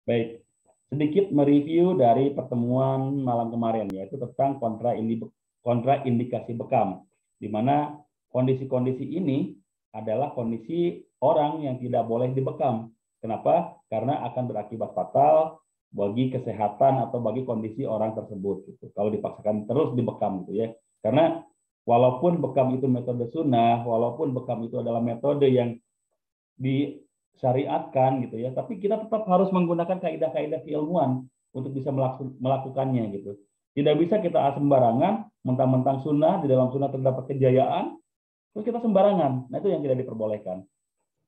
Baik, sedikit mereview dari pertemuan malam kemarin, yaitu tentang kontraindikasi bekam, di mana kondisi-kondisi ini adalah kondisi orang yang tidak boleh dibekam. Kenapa? Karena akan berakibat fatal bagi kesehatan atau bagi kondisi orang tersebut. Gitu. Kalau dipaksakan terus dibekam, gitu ya. Karena walaupun bekam itu metode sunnah, walaupun bekam itu adalah metode yang disyariatkan gitu ya, tapi kita tetap harus menggunakan kaidah-kaidah keilmuan untuk bisa melakukannya gitu. Tidak bisa kita sembarangan, mentang-mentang sunnah, di dalam sunnah terdapat kejayaan, terus kita sembarangan. Nah, itu yang tidak diperbolehkan.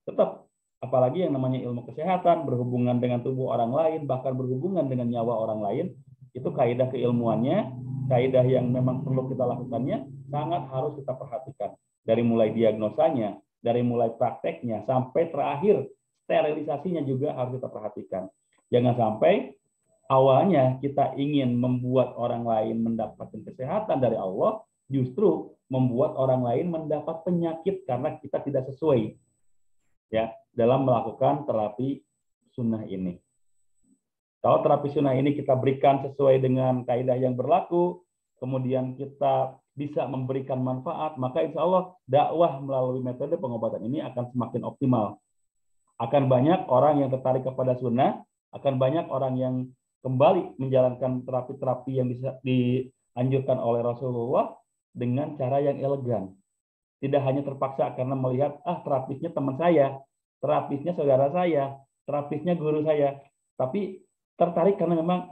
Tetap, apalagi yang namanya ilmu kesehatan, berhubungan dengan tubuh orang lain, bahkan berhubungan dengan nyawa orang lain, itu kaidah keilmuannya, kaidah yang memang perlu kita lakukannya, sangat harus kita perhatikan. Dari mulai diagnosanya, dari mulai prakteknya, sampai terakhir sterilisasinya juga harus kita perhatikan. Jangan sampai awalnya kita ingin membuat orang lain mendapatkan kesehatan dari Allah, justru membuat orang lain mendapat penyakit karena kita tidak sesuai ya dalam melakukan terapi sunnah ini. Kalau terapi sunnah ini kita berikan sesuai dengan kaidah yang berlaku, kemudian kita bisa memberikan manfaat, maka insya Allah dakwah melalui metode pengobatan ini akan semakin optimal. Akan banyak orang yang tertarik kepada sunnah, akan banyak orang yang kembali menjalankan terapi-terapi yang bisa dianjurkan oleh Rasulullah dengan cara yang elegan. Tidak hanya terpaksa karena melihat, terapisnya teman saya, terapisnya saudara saya, terapisnya guru saya, tapi tertarik karena memang,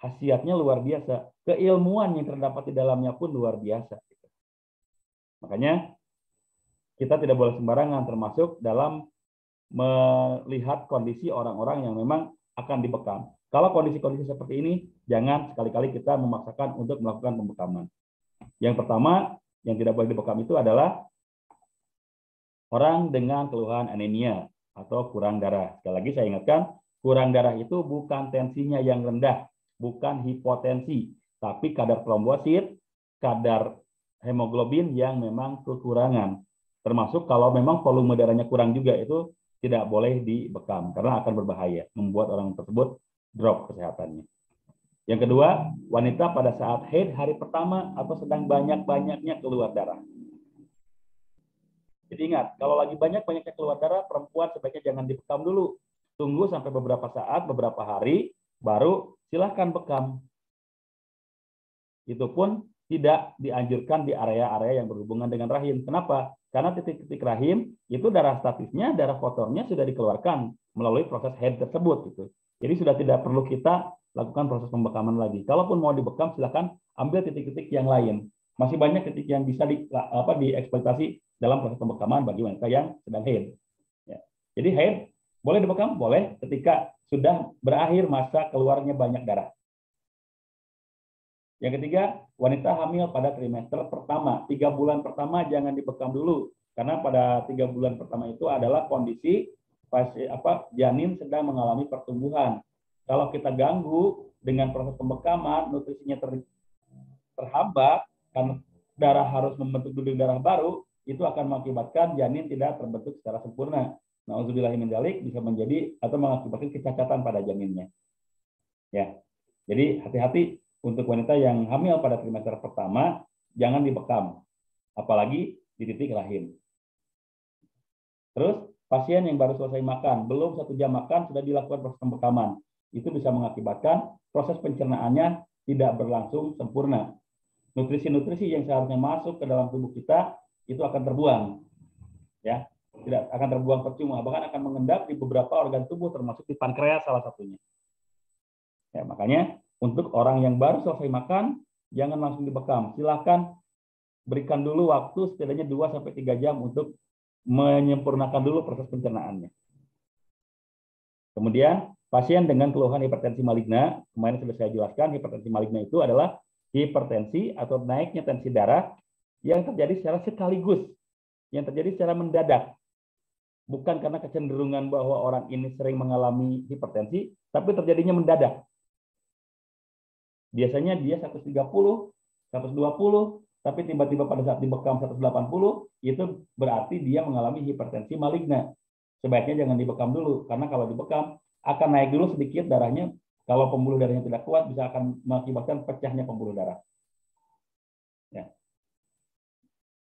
khasiatnya luar biasa. Keilmuan yang terdapat di dalamnya pun luar biasa. Makanya kita tidak boleh sembarangan, termasuk dalam melihat kondisi orang-orang yang memang akan dibekam. Kalau kondisi-kondisi seperti ini, jangan sekali-kali kita memaksakan untuk melakukan pembekaman. Yang pertama, yang tidak boleh dibekam itu adalah orang dengan keluhan anemia atau kurang darah. Sekali lagi saya ingatkan, kurang darah itu bukan tensinya yang rendah, bukan hipotensi, tapi kadar trombosit, kadar hemoglobin yang memang kekurangan. Termasuk kalau memang volume darahnya kurang juga, itu tidak boleh dibekam karena akan berbahaya, membuat orang tersebut drop kesehatannya. Yang kedua, wanita pada saat haid hari pertama atau sedang banyak-banyaknya keluar darah. Jadi ingat, kalau lagi banyak-banyaknya keluar darah, perempuan sebaiknya jangan dibekam dulu. Tunggu sampai beberapa saat, beberapa hari, baru silahkan bekam. Itu pun tidak dianjurkan di area-area yang berhubungan dengan rahim. Kenapa? Karena titik-titik rahim itu darah statisnya, darah kotornya sudah dikeluarkan melalui proses haid tersebut. Gitu. Jadi sudah tidak perlu kita lakukan proses pembekaman lagi. Kalaupun mau dibekam, silakan ambil titik-titik yang lain. Masih banyak titik yang bisa dieksploitasi dalam proses pembekaman bagi wanita yang sedang haid. Ya. Jadi haid boleh dibekam? Boleh ketika sudah berakhir masa keluarnya banyak darah. Yang ketiga, wanita hamil pada trimester pertama. 3 bulan pertama jangan dibekam dulu. Karena pada 3 bulan pertama itu adalah kondisi janin sedang mengalami pertumbuhan. Kalau kita ganggu dengan proses pembekaman, nutrisinya terhambat, karena darah harus membentuk dinding darah baru, itu akan mengakibatkan janin tidak terbentuk secara sempurna. Nauzubillahi min dzalik, bisa menjadi atau mengakibatkan kecacatan pada janinnya. Ya. Jadi hati-hati untuk wanita yang hamil pada trimester pertama, jangan dibekam, apalagi di titik rahim. Terus, pasien yang baru selesai makan, belum 1 jam makan, sudah dilakukan proses pembekaman. Itu bisa mengakibatkan proses pencernaannya tidak berlangsung sempurna. Nutrisi-nutrisi yang seharusnya masuk ke dalam tubuh kita, itu akan terbuang. Ya, tidak akan terbuang percuma, bahkan akan mengendap di beberapa organ tubuh, termasuk di pankreas salah satunya. Ya, makanya untuk orang yang baru selesai makan, jangan langsung dibekam. Silahkan berikan dulu waktu setidaknya 2-3 jam untuk menyempurnakan dulu proses pencernaannya. Kemudian, pasien dengan keluhan hipertensi maligna, kemarin sudah saya jelaskan, hipertensi maligna itu adalah hipertensi atau naiknya tensi darah yang terjadi secara sekaligus, yang terjadi secara mendadak. Bukan karena kecenderungan bahwa orang ini sering mengalami hipertensi, tapi terjadinya mendadak. Biasanya dia 130, 120, tapi tiba-tiba pada saat dibekam 180, itu berarti dia mengalami hipertensi maligna. Sebaiknya jangan dibekam dulu, karena kalau dibekam akan naik dulu sedikit darahnya. Kalau pembuluh darahnya tidak kuat, bisa akan mengakibatkan pecahnya pembuluh darah. Ya.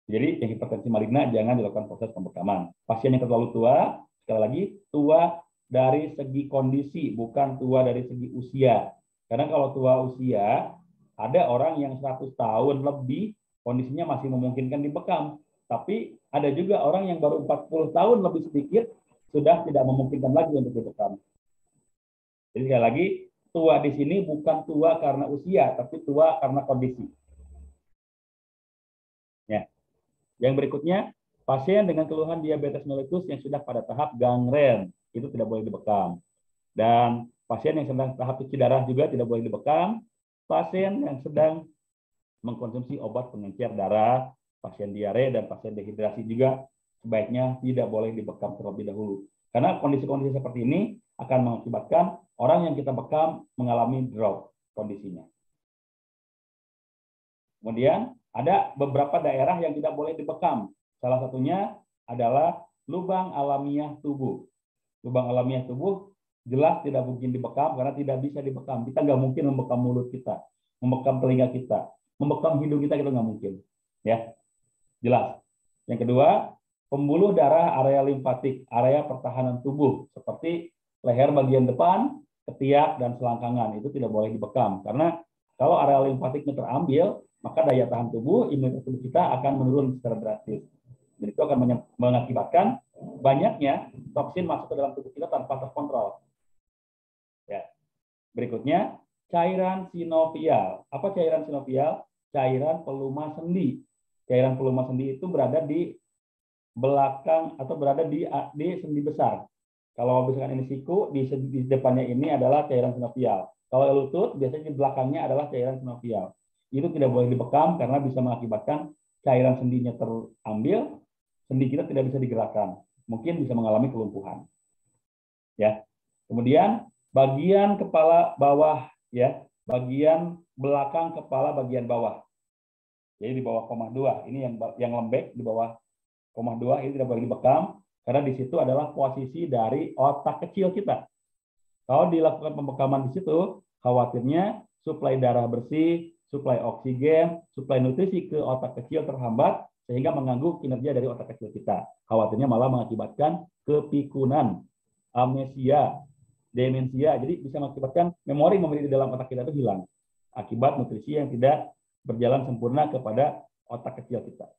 Jadi yang hipertensi maligna jangan dilakukan proses pembekaman. Pasien yang terlalu tua, sekali lagi, tua dari segi kondisi, bukan tua dari segi usia. Karena kalau tua usia, ada orang yang 100 tahun lebih, kondisinya masih memungkinkan dibekam. Tapi ada juga orang yang baru 40 tahun lebih sedikit, sudah tidak memungkinkan lagi untuk dibekam. Jadi sekali lagi, tua di sini bukan tua karena usia, tapi tua karena kondisi. Ya. Yang berikutnya, pasien dengan keluhan diabetes mellitus yang sudah pada tahap gangren, itu tidak boleh dibekam. Dan pasien yang sedang tahap cuci darah juga tidak boleh dibekam. Pasien yang sedang mengkonsumsi obat pengencer darah, pasien diare, dan pasien dehidrasi juga sebaiknya tidak boleh dibekam terlebih dahulu. Karena kondisi-kondisi seperti ini akan mengakibatkan orang yang kita bekam mengalami drop kondisinya. Kemudian ada beberapa daerah yang tidak boleh dibekam. Salah satunya adalah lubang alamiah tubuh. Lubang alamiah tubuh jelas tidak mungkin dibekam karena tidak bisa dibekam. Kita nggak mungkin membekam mulut kita, membekam telinga kita, membekam hidung kita nggak mungkin. Ya, jelas. Yang kedua, pembuluh darah area limfatik, area pertahanan tubuh seperti leher bagian depan, ketiak, dan selangkangan itu tidak boleh dibekam karena kalau area limfatiknya terambil, maka daya tahan tubuh, imunitas tubuh kita akan menurun secara drastis. Dan itu akan mengakibatkan banyaknya toksin masuk ke dalam tubuh kita tanpa terkontrol. Ya. Berikutnya, cairan sinovial. Apa cairan sinovial? Cairan peluma sendi. Cairan peluma sendi itu berada di belakang atau berada di sendi besar. Kalau misalkan ini siku, di depannya ini adalah cairan sinovial. Kalau lutut, biasanya di belakangnya adalah cairan sinovial. Itu tidak boleh dibekam karena bisa mengakibatkan cairan sendinya terambil, sendi kita tidak bisa digerakkan. Mungkin bisa mengalami kelumpuhan. Ya. Kemudian bagian kepala bawah, ya, bagian belakang kepala bagian bawah. Jadi di bawah koma 2, ini yang lembek di bawah koma 2 ini tidak boleh dibekam karena di situ adalah posisi dari otak kecil kita. Kalau dilakukan pembekaman di situ, khawatirnya suplai darah bersih, suplai oksigen, suplai nutrisi ke otak kecil terhambat sehingga mengganggu kinerja dari otak kecil kita. Khawatirnya malah mengakibatkan kepikunan, amnesia, demensia. Jadi bisa mengakibatkan memori di dalam otak kita itu hilang akibat nutrisi yang tidak berjalan sempurna kepada otak kecil kita.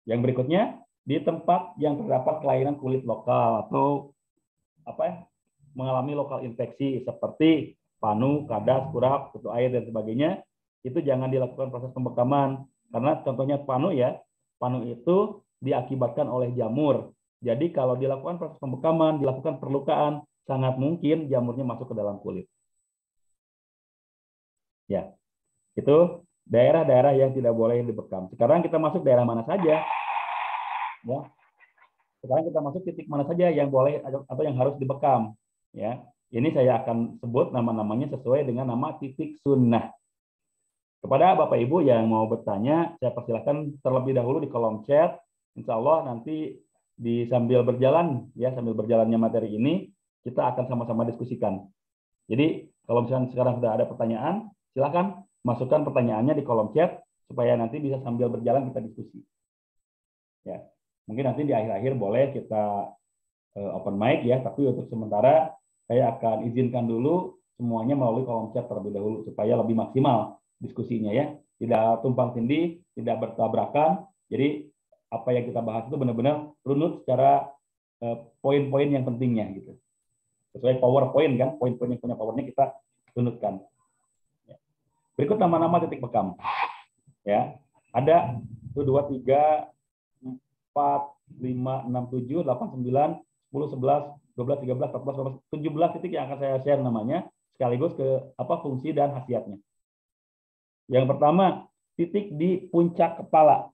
Yang berikutnya, di tempat yang terdapat kelainan kulit lokal atau mengalami lokal infeksi seperti panu, kadas, kurap, kutu air, dan sebagainya, itu jangan dilakukan proses pembekaman. Karena contohnya panu ya, panu itu diakibatkan oleh jamur. Jadi kalau dilakukan proses pembekaman, dilakukan perlukaan, sangat mungkin jamurnya masuk ke dalam kulit. Ya, itu daerah-daerah yang tidak boleh dibekam. Sekarang kita masuk daerah mana saja? Ya. Sekarang kita masuk titik mana saja yang boleh atau yang harus dibekam. Ya, ini saya akan sebut nama-namanya sesuai dengan nama titik sunnah. Kepada Bapak Ibu yang mau bertanya, saya persilakan terlebih dahulu di kolom chat. Insya Allah nanti sambil berjalannya materi ini, kita akan sama-sama diskusikan. Jadi kalau misalnya sekarang sudah ada pertanyaan, silakan masukkan pertanyaannya di kolom chat supaya nanti bisa sambil berjalan kita diskusi. Ya, mungkin nanti di akhir-akhir boleh kita open mic ya, tapi untuk sementara saya akan izinkan dulu semuanya melalui kolom chat terlebih dahulu supaya lebih maksimal diskusinya ya, tidak tumpang tindih, tidak bertabrakan. Jadi apa yang kita bahas itu benar-benar runut secara poin-poin yang pentingnya gitu. Sesuai PowerPoint kan, poin-poin yang punya powernya kita runutkan. Berikut nama-nama titik bekam. Ya, ada 1, 2, 3, 4, 5, 6, 7, 8, 9, 10, 11, 12, 13, 14, 15, 17 titik yang akan saya share namanya, sekaligus ke fungsi dan khasiatnya. Yang pertama, titik di puncak kepala.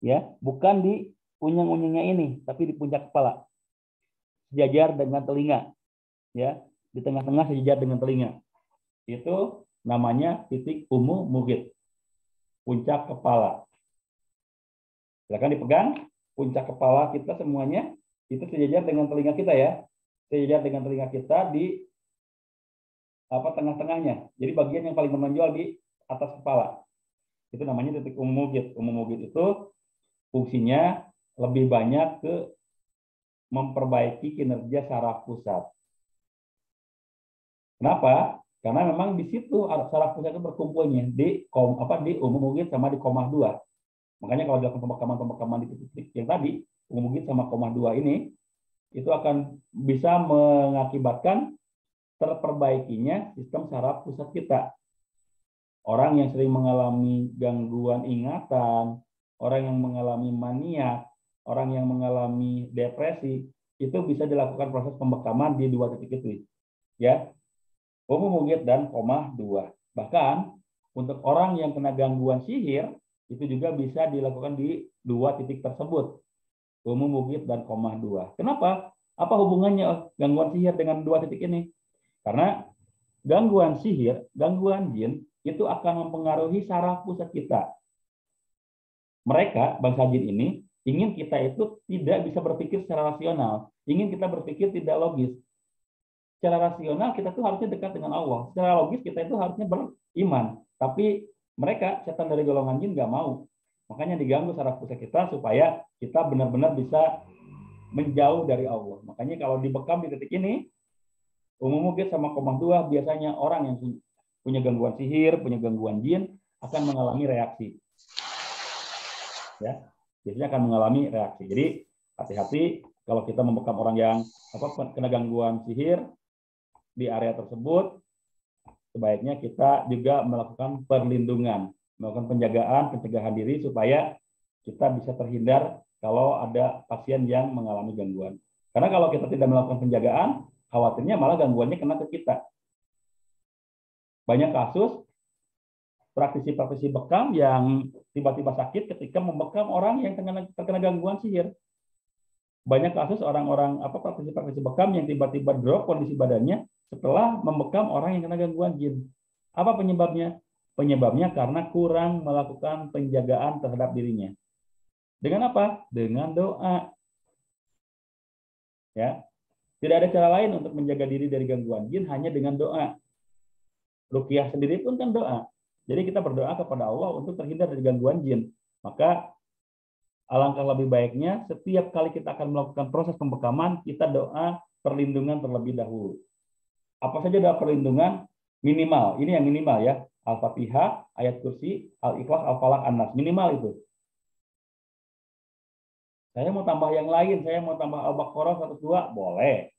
Ya, bukan di unyang-unyangnya ini, tapi di puncak kepala. Sejajar dengan telinga. Ya, di tengah-tengah sejajar dengan telinga. Itu namanya titik umu mugit. Puncak kepala. Silakan dipegang, puncak kepala kita semuanya itu sejajar dengan telinga kita ya. sejajar dengan telinga kita di tengah-tengahnya. Jadi bagian yang paling menonjol di atas kepala. Itu namanya titik umum mugit. Umum mugit itu fungsinya lebih banyak ke memperbaiki kinerja saraf pusat. Kenapa? Karena memang di situ saraf pusat itu berkumpulnya di umum mugit sama di koma 2. Makanya kalau dilakukan pembekaman di titik yang tadi, umum mugit sama koma 2 ini, itu akan bisa mengakibatkan terperbaikinya sistem saraf pusat kita. Orang yang sering mengalami gangguan ingatan, orang yang mengalami mania, orang yang mengalami depresi, itu bisa dilakukan proses pembekaman di 2 titik itu. Ya, umum mugit dan koma 2. Bahkan untuk orang yang kena gangguan sihir, itu juga bisa dilakukan di 2 titik tersebut. Umum mugit dan koma 2. Kenapa? Apa hubungannya gangguan sihir dengan 2 titik ini? Karena gangguan sihir, gangguan jin, itu akan mempengaruhi saraf pusat kita. Mereka, bangsa jin ini, ingin kita itu tidak bisa berpikir secara rasional. Ingin kita berpikir tidak logis. Secara rasional kita tuh harusnya dekat dengan Allah. Secara logis kita itu harusnya beriman. Tapi mereka, setan dari golongan jin, nggak mau. Makanya diganggu saraf pusat kita supaya kita benar-benar bisa menjauh dari Allah. Makanya kalau dibekam di titik ini, umum mugit sama koma 2 biasanya orang yang punya gangguan sihir, punya gangguan jin akan mengalami reaksi. Ya, biasanya akan mengalami reaksi. Jadi hati-hati kalau kita membekam orang yang kena gangguan sihir di area tersebut, sebaiknya kita juga melakukan perlindungan, melakukan pencegahan diri supaya kita bisa terhindar kalau ada pasien yang mengalami gangguan. Karena kalau kita tidak melakukan penjagaan, khawatirnya malah gangguannya kena ke kita. Banyak kasus praktisi-praktisi bekam yang tiba-tiba sakit ketika membekam orang yang terkena gangguan sihir. Banyak kasus orang-orang praktisi-praktisi bekam yang tiba-tiba drop kondisi badannya setelah membekam orang yang kena gangguan jin. Apa penyebabnya? Penyebabnya karena kurang melakukan penjagaan terhadap dirinya. Dengan apa? Dengan doa. Ya. Tidak ada cara lain untuk menjaga diri dari gangguan jin hanya dengan doa. Ruqyah sendiri pun kan doa. Jadi kita berdoa kepada Allah untuk terhindar dari gangguan jin. Maka alangkah lebih baiknya setiap kali kita akan melakukan proses pembekaman, kita doa perlindungan terlebih dahulu. Apa saja doa perlindungan? Minimal. Ini yang minimal ya. Al-Fatihah, ayat kursi, Al-Ikhlas, Al-Falaq, An-Nas. Minimal itu. Saya mau tambah yang lain. Saya mau tambah Al-Baqarah 102, boleh.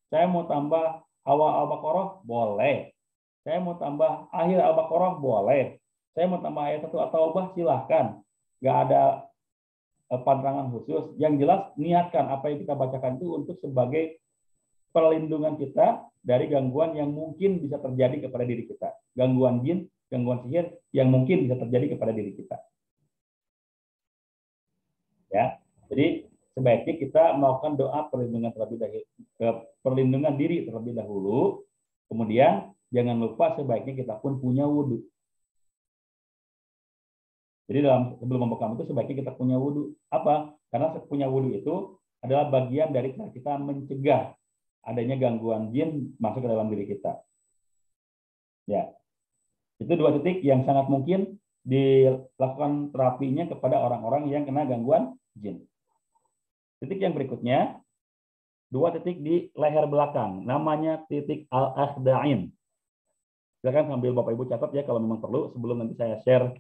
Saya mau tambah awal Al-Baqarah, boleh. Saya mau tambah akhir Al-Baqarah, boleh. Saya mau tambah ayat 1 At-Taubah, silahkan. Nggak ada pantangan khusus. Yang jelas, niatkan apa yang kita bacakan itu untuk sebagai perlindungan kita dari gangguan yang mungkin bisa terjadi kepada diri kita. Gangguan jin, gangguan sihir yang mungkin bisa terjadi kepada diri kita. Ya, jadi sebaiknya kita melakukan doa perlindungan diri terlebih dahulu. Kemudian jangan lupa sebaiknya kita pun punya wudhu. Jadi sebelum membekam itu sebaiknya kita punya wudhu. Apa? Karena punya wudhu itu adalah bagian dari cara kita mencegah adanya gangguan jin masuk ke dalam diri kita. Ya, itu 2 titik yang sangat mungkin dilakukan terapinya kepada orang-orang yang kena gangguan jin. Titik yang berikutnya, 2 titik di leher belakang, namanya titik al-akhda'in. Silakan sambil Bapak Ibu catat ya kalau memang perlu, sebelum nanti saya share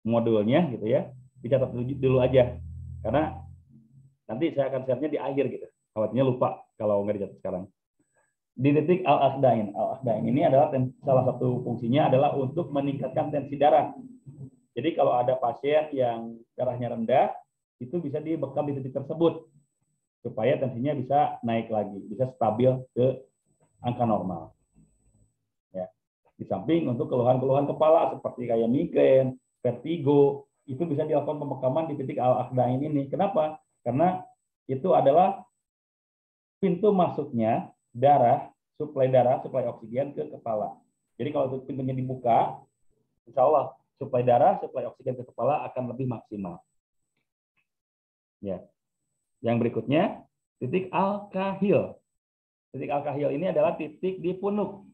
modulnya gitu ya, dicatat dulu aja. Karena nanti saya akan share-nya di akhir gitu. Khawatirnya lupa kalau nggak dicatat sekarang. Di titik al-akhda'in. Al-akhda'in ini adalah salah satu fungsinya adalah untuk meningkatkan tensi darah. Jadi kalau ada pasien yang darahnya rendah, itu bisa dibekam di titik tersebut supaya tensinya bisa naik lagi, bisa stabil ke angka normal. Ya. Di samping untuk keluhan-keluhan kepala seperti kayak migrain, vertigo, itu bisa dilakukan pembekaman di titik al-akhda'in ini. Kenapa? Karena itu adalah pintu masuknya suplai oksigen ke kepala. Jadi kalau pintunya dibuka, insya Allah suplai oksigen ke kepala akan lebih maksimal. Ya. Yang berikutnya, titik al-kahil. Titik al-kahil ini adalah titik di punuk,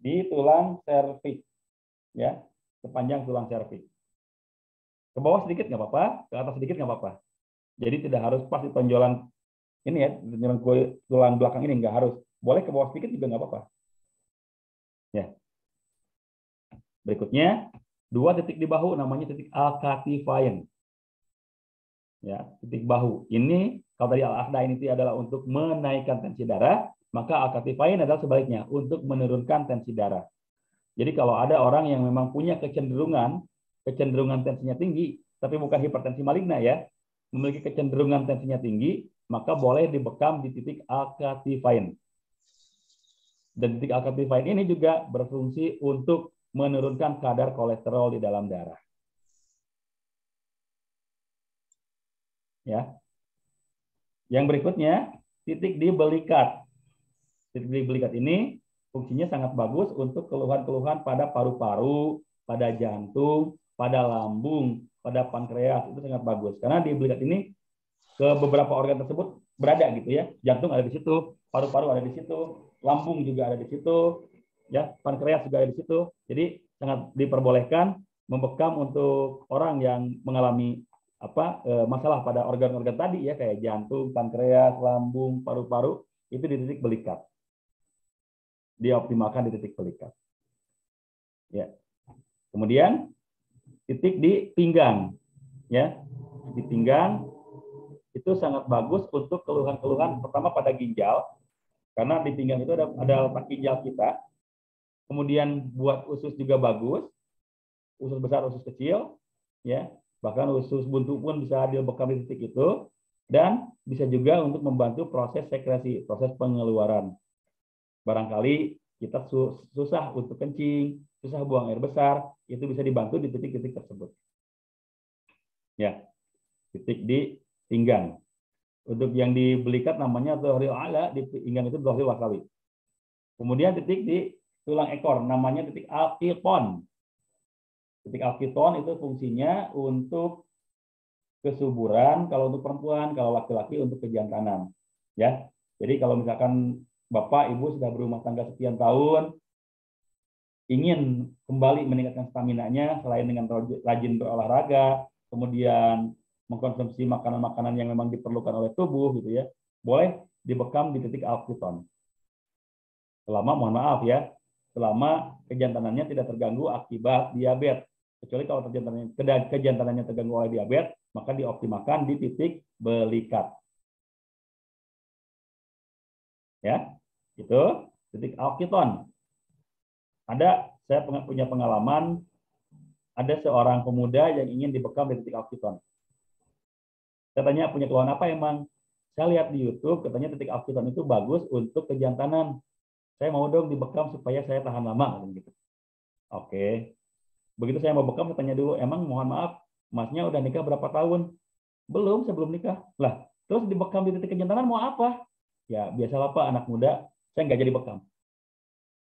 di tulang serviks, ya, sepanjang tulang serviks. Ke bawah sedikit nggak apa-apa, ke atas sedikit nggak apa-apa. Jadi tidak harus pas di tonjolan ini ya, tonjolan tulang belakang ini nggak harus. Boleh ke bawah sedikit juga nggak apa-apa. Ya. Berikutnya, 2 titik di bahu namanya titik al-katifain. Ya, titik bahu. Ini kalau tadi al-ahdain itu adalah untuk menaikkan tensi darah, maka al-katifain adalah sebaliknya, untuk menurunkan tensi darah. Jadi kalau ada orang yang memang punya kecenderungan tensinya tinggi, tapi bukan hipertensi maligna ya, memiliki kecenderungan tensinya tinggi, maka boleh dibekam di titik al-katifain. Dan titik al-katifain ini juga berfungsi untuk menurunkan kadar kolesterol di dalam darah. Ya. Yang berikutnya, titik di belikat. Titik di belikat ini fungsinya sangat bagus untuk keluhan-keluhan pada paru-paru, pada jantung, pada lambung, pada pankreas. Itu sangat bagus. Karena di belikat ini ke beberapa organ tersebut berada gitu ya. Jantung ada di situ, paru-paru ada di situ, lambung juga ada di situ, ya, pankreas juga ada di situ. Jadi sangat diperbolehkan membekam untuk orang yang mengalami masalah pada organ-organ tadi ya, kayak jantung, pankreas, lambung, paru-paru, itu di titik belikat. Dioptimalkan di titik belikat. Ya. Kemudian titik di pinggang, ya, di pinggang itu sangat bagus untuk keluhan-keluhan pertama pada ginjal, karena di pinggang itu ada letak ginjal kita. Kemudian buat usus juga bagus, usus besar, usus kecil, ya, bahkan usus buntu pun bisa dibekam di titik itu, dan bisa juga untuk membantu proses sekresi, proses pengeluaran. Barangkali kita susah untuk kencing, susah buang air besar, itu bisa dibantu di titik-titik tersebut. Ya, titik di pinggang. Untuk yang di belikat namanya dhahril ala, di pinggang itu dhahril wasawi. Kemudian titik di tulang ekor namanya titik al-qiton. Titik al-qiton itu fungsinya untuk kesuburan kalau untuk perempuan, kalau laki-laki untuk kejantanan. Ya. Jadi kalau misalkan Bapak Ibu sudah berumah tangga sekian tahun, ingin kembali meningkatkan stamina-nya selain dengan rajin berolahraga, kemudian mengkonsumsi makanan-makanan yang memang diperlukan oleh tubuh gitu ya, boleh dibekam di titik al-qiton. Selama, mohon maaf ya, selama kejantanannya tidak terganggu akibat diabetes. Kecuali kalau kejantanannya terganggu oleh diabetes, maka dioptimalkan di titik belikat. Ya, itu titik al-qiton. Saya punya pengalaman, ada seorang pemuda yang ingin dibekam di titik al-qiton. Saya tanya, punya keluhan apa emang? Saya lihat di YouTube, katanya titik al-qiton itu bagus untuk kejantanan. Saya mau dong dibekam supaya saya tahan lama. Gitu. Oke. Begitu saya mau bekam, saya tanya dulu, emang mohon maaf, masnya udah nikah berapa tahun? Belum, sebelum nikah. Lah, terus dibekam di titik kejantanan mau apa? Ya, biasalah Pak, anak muda, saya nggak jadi bekam.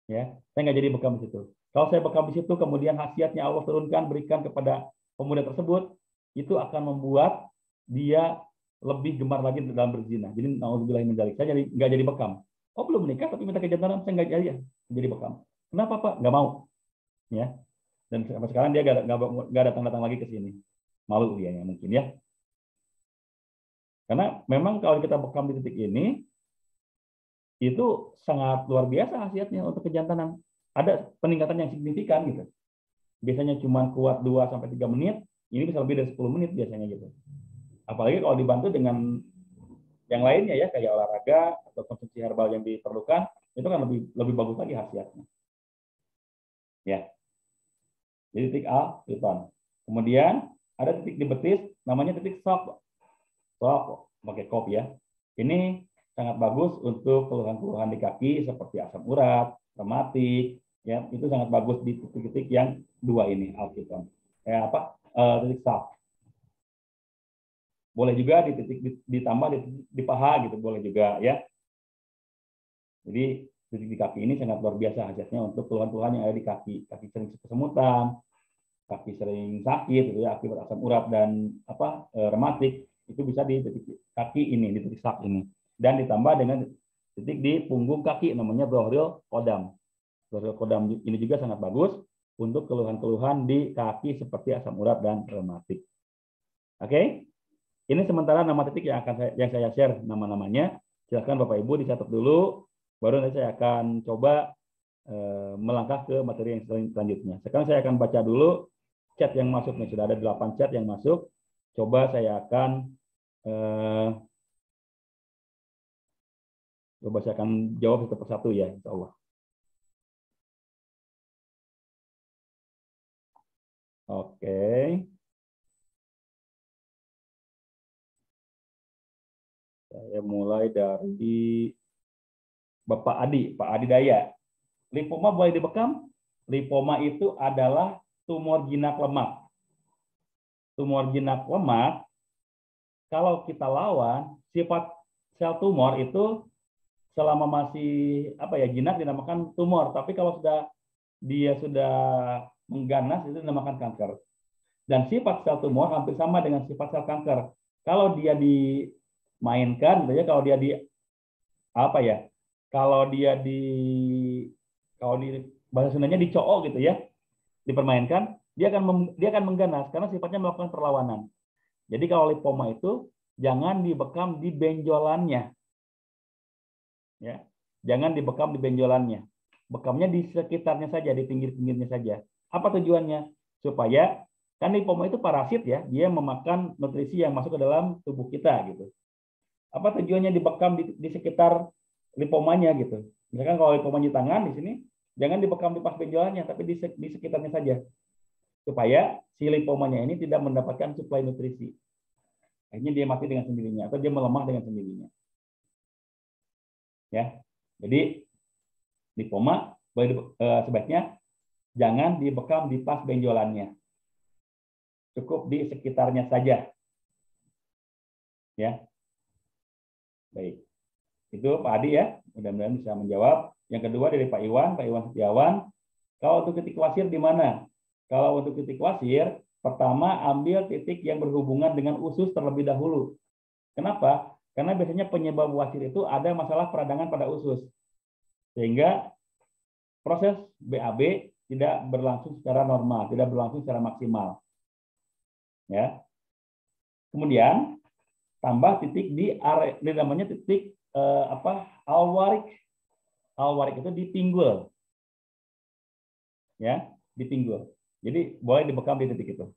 Ya, saya nggak jadi bekam di situ. Kalau saya bekam di situ, kemudian khasiatnya Allah turunkan, berikan kepada pemuda tersebut, itu akan membuat dia lebih gemar lagi dalam berzina. Jadi, naudzubillah min dzalik, saya nggak jadi bekam. Oh, belum nikah tapi minta kejantanan, saya nggak jadi bekam. Kenapa Pak? Nggak mau. Ya. Dan sampai sekarang dia nggak datang lagi ke sini. Malu dia mungkin ya. Karena memang kalau kita bekam di titik ini, itu sangat luar biasa khasiatnya untuk kejantanan. Ada peningkatan yang signifikan gitu. Biasanya cuma kuat 2-3 menit, ini bisa lebih dari 10 menit biasanya gitu. Apalagi kalau dibantu dengan yang lainnya ya, kayak olahraga atau konsumsi herbal yang diperlukan, itu kan lebih bagus lagi khasiatnya. Ya. Jadi titik al-qiton. Kemudian ada titik di betis namanya titik sok. Sok pakai kop ya. Ini sangat bagus untuk keluhan-keluhan di kaki seperti asam urat, rematik, ya, itu sangat bagus di titik-titik yang 2 ini al-qiton. Titik sok. Boleh juga di titik ditambah di paha gitu, boleh juga ya. Jadi titik di kaki ini sangat luar biasa khasiatnya untuk keluhan-keluhan yang ada di kaki. Kaki sering kesemutan, kaki sering sakit gitu ya, akibat asam urat dan rematik, itu bisa di titik kaki ini, di titik sak ini. Dan ditambah dengan titik di punggung kaki namanya Zohril Qodam. Zohril Qodam ini juga sangat bagus untuk keluhan-keluhan di kaki seperti asam urat dan rematik. Oke, ini sementara nama titik yang saya share nama-namanya. Silakan Bapak Ibu dicatat dulu, baru nanti saya akan coba melangkah ke materi yang selanjutnya. Sekarang saya akan baca dulu chat yang masuk. Nih, sudah ada 8 chat yang masuk. Coba saya akan jawab satu persatu ya, insya Allah. Oke. Saya mulai dari Bapak Adi, Pak Adi Daya. Lipoma boleh dibekam? Lipoma itu adalah tumor jinak lemak. Tumor jinak lemak, kalau kita lawan, sifat sel tumor itu selama masih jinak dinamakan tumor, tapi kalau dia sudah mengganas itu dinamakan kanker. Dan sifat sel tumor hampir sama dengan sifat sel kanker. Kalau dia dimainkan, kalau dia kalau di bahasa Sundanya dicook gitu ya, dipermainkan, dia akan mengganas karena sifatnya melakukan perlawanan. Jadi kalau lipoma itu jangan dibekam di benjolannya. Ya. Jangan dibekam di benjolannya. Bekamnya di sekitarnya saja, di pinggir-pinggirnya saja. Apa tujuannya? Supaya kan lipoma itu parasit ya, dia memakan nutrisi yang masuk ke dalam tubuh kita gitu. Apa tujuannya dibekam di sekitar lipomanya gitu. Misalkan kalau lipomanya di tangan di sini, jangan dibekam di pas benjolannya, tapi di sekitarnya saja. Supaya si lipomanya ini tidak mendapatkan suplai nutrisi. Akhirnya dia mati dengan sendirinya atau dia melemah dengan sendirinya. Ya. Jadi lipoma sebaiknya jangan dibekam di pas benjolannya. Cukup di sekitarnya saja. Ya. Baik. Itu Pak Adi ya, mudah-mudahan bisa menjawab. Yang kedua dari Pak Iwan Setiawan. Kalau untuk titik wasir di mana? Kalau untuk titik wasir, pertama ambil titik yang berhubungan dengan usus terlebih dahulu. Kenapa? Karena biasanya penyebab wasir itu ada masalah peradangan pada usus. Sehingga proses BAB tidak berlangsung secara normal, tidak berlangsung secara maksimal. Ya. Kemudian tambah titik di area, ini namanya titik alwarik. Alwarik itu di pinggul. Ya, di pinggul. Jadi boleh dibekam di titik itu.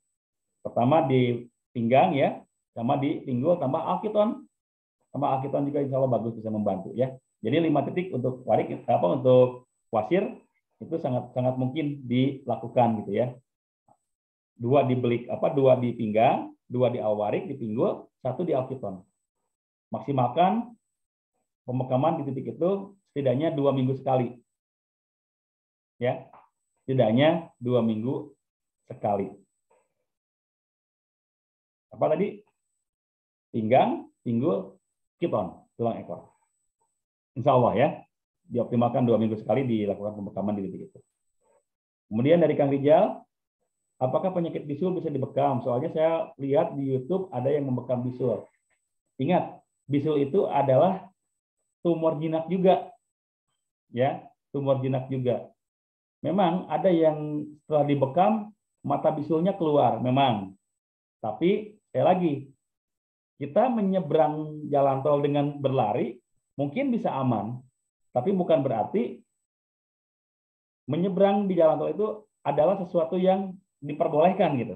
Pertama di pinggang ya, sama di pinggul tambah alkiton. Tambah alkiton juga insya Allah bagus, bisa membantu ya. Jadi 5 titik untuk warik untuk wasir itu sangat mungkin dilakukan gitu ya. 2 di pinggang, 2 di alwarik di pinggul, 1 di alkiton. Maksimalkan pemekaman di titik itu setidaknya 2 minggu sekali. Ya. Setidaknya 2 minggu sekali. Apa tadi? Pinggang, pinggul, kiton, tulang ekor. Insya Allah ya, dioptimalkan 2 minggu sekali dilakukan pembekaman di titik itu. Kemudian dari Kang Rijal, apakah penyakit bisul bisa dibekam? Soalnya saya lihat di YouTube ada yang membekam bisul. Ingat, bisul itu adalah tumor jinak juga. Ya, tumor jinak juga. Memang ada yang setelah dibekam mata bisulnya keluar, memang. Tapi sekali lagi, kita menyeberang jalan tol dengan berlari mungkin bisa aman, tapi bukan berarti menyeberang di jalan tol itu adalah sesuatu yang diperbolehkan gitu.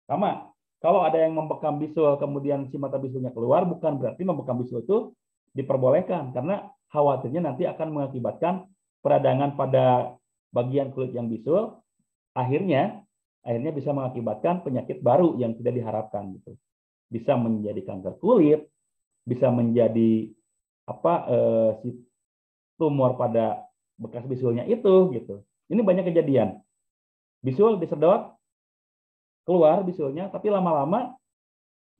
Sama, kalau ada yang membekam bisul kemudian si mata bisulnya keluar, bukan berarti membekam bisul itu diperbolehkan, karena khawatirnya nanti akan mengakibatkan peradangan pada bagian kulit yang bisul, akhirnya bisa mengakibatkan penyakit baru yang tidak diharapkan gitu. Bisa menjadi kanker kulit, bisa menjadi si tumor pada bekas bisulnya itu gitu. Ini banyak kejadian. Bisul disedot, keluar bisulnya, tapi lama-lama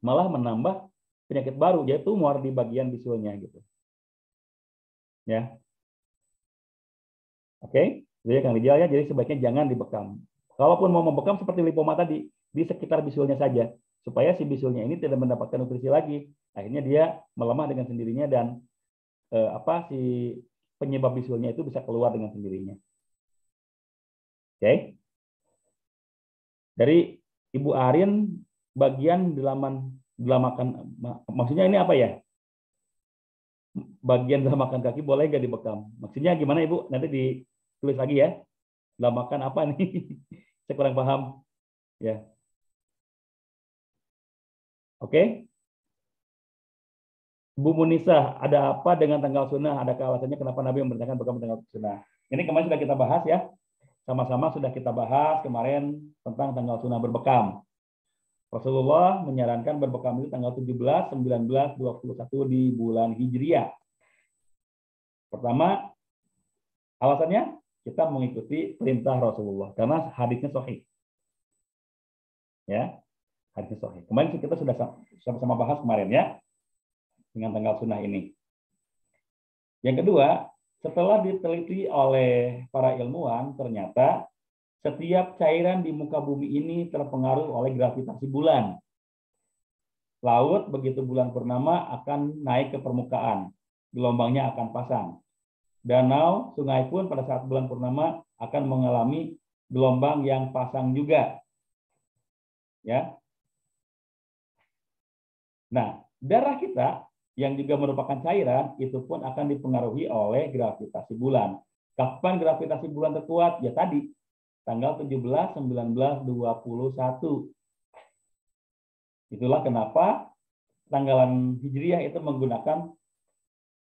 malah menambah penyakit baru, yaitu tumor di bagian bisulnya gitu. Ya. Oke. Jadi Kang Rijal ya, jadi sebaiknya jangan dibekam. Kalaupun mau membekam seperti lipoma tadi, di sekitar bisulnya saja, supaya si bisulnya ini tidak mendapatkan nutrisi lagi. Akhirnya dia melemah dengan sendirinya dan si penyebab bisulnya itu bisa keluar dengan sendirinya. Oke. Dari Ibu Arin bagian delamakan, maksudnya ini apa ya? Bagian delamakan kaki boleh nggak dibekam? Maksudnya gimana Ibu? Nanti ditulis lagi ya. Delamakan apa nih? Saya kurang paham. Ya. Oke. Bu Munisa, ada apa dengan tanggal sunnah? Adakah alasannya kenapa Nabi memerintahkan bekam tanggal sunnah? Ini kemarin sudah kita bahas ya. Sama-sama sudah kita bahas kemarin tentang tanggal sunnah berbekam. Rasulullah menyarankan berbekam itu tanggal 17, 19, 21 di bulan Hijriah. Pertama, alasannya kita mengikuti perintah Rasulullah karena hadisnya sahih. Ya, hadisnya sahih. Kemarin kita sudah sama-sama bahas kemarin ya dengan tanggal sunnah ini. Yang kedua, setelah diteliti oleh para ilmuwan, ternyata setiap cairan di muka bumi ini terpengaruh oleh gravitasi bulan. Laut begitu bulan purnama akan naik ke permukaan, gelombangnya akan pasang. Danau, sungai pun pada saat bulan purnama akan mengalami gelombang yang pasang juga. Ya. Nah, darah kita yang juga merupakan cairan itu pun akan dipengaruhi oleh gravitasi bulan. Kapan gravitasi bulan terkuat? Ya tadi, tanggal 17, 19, 21. Itulah kenapa tanggalan Hijriah itu menggunakan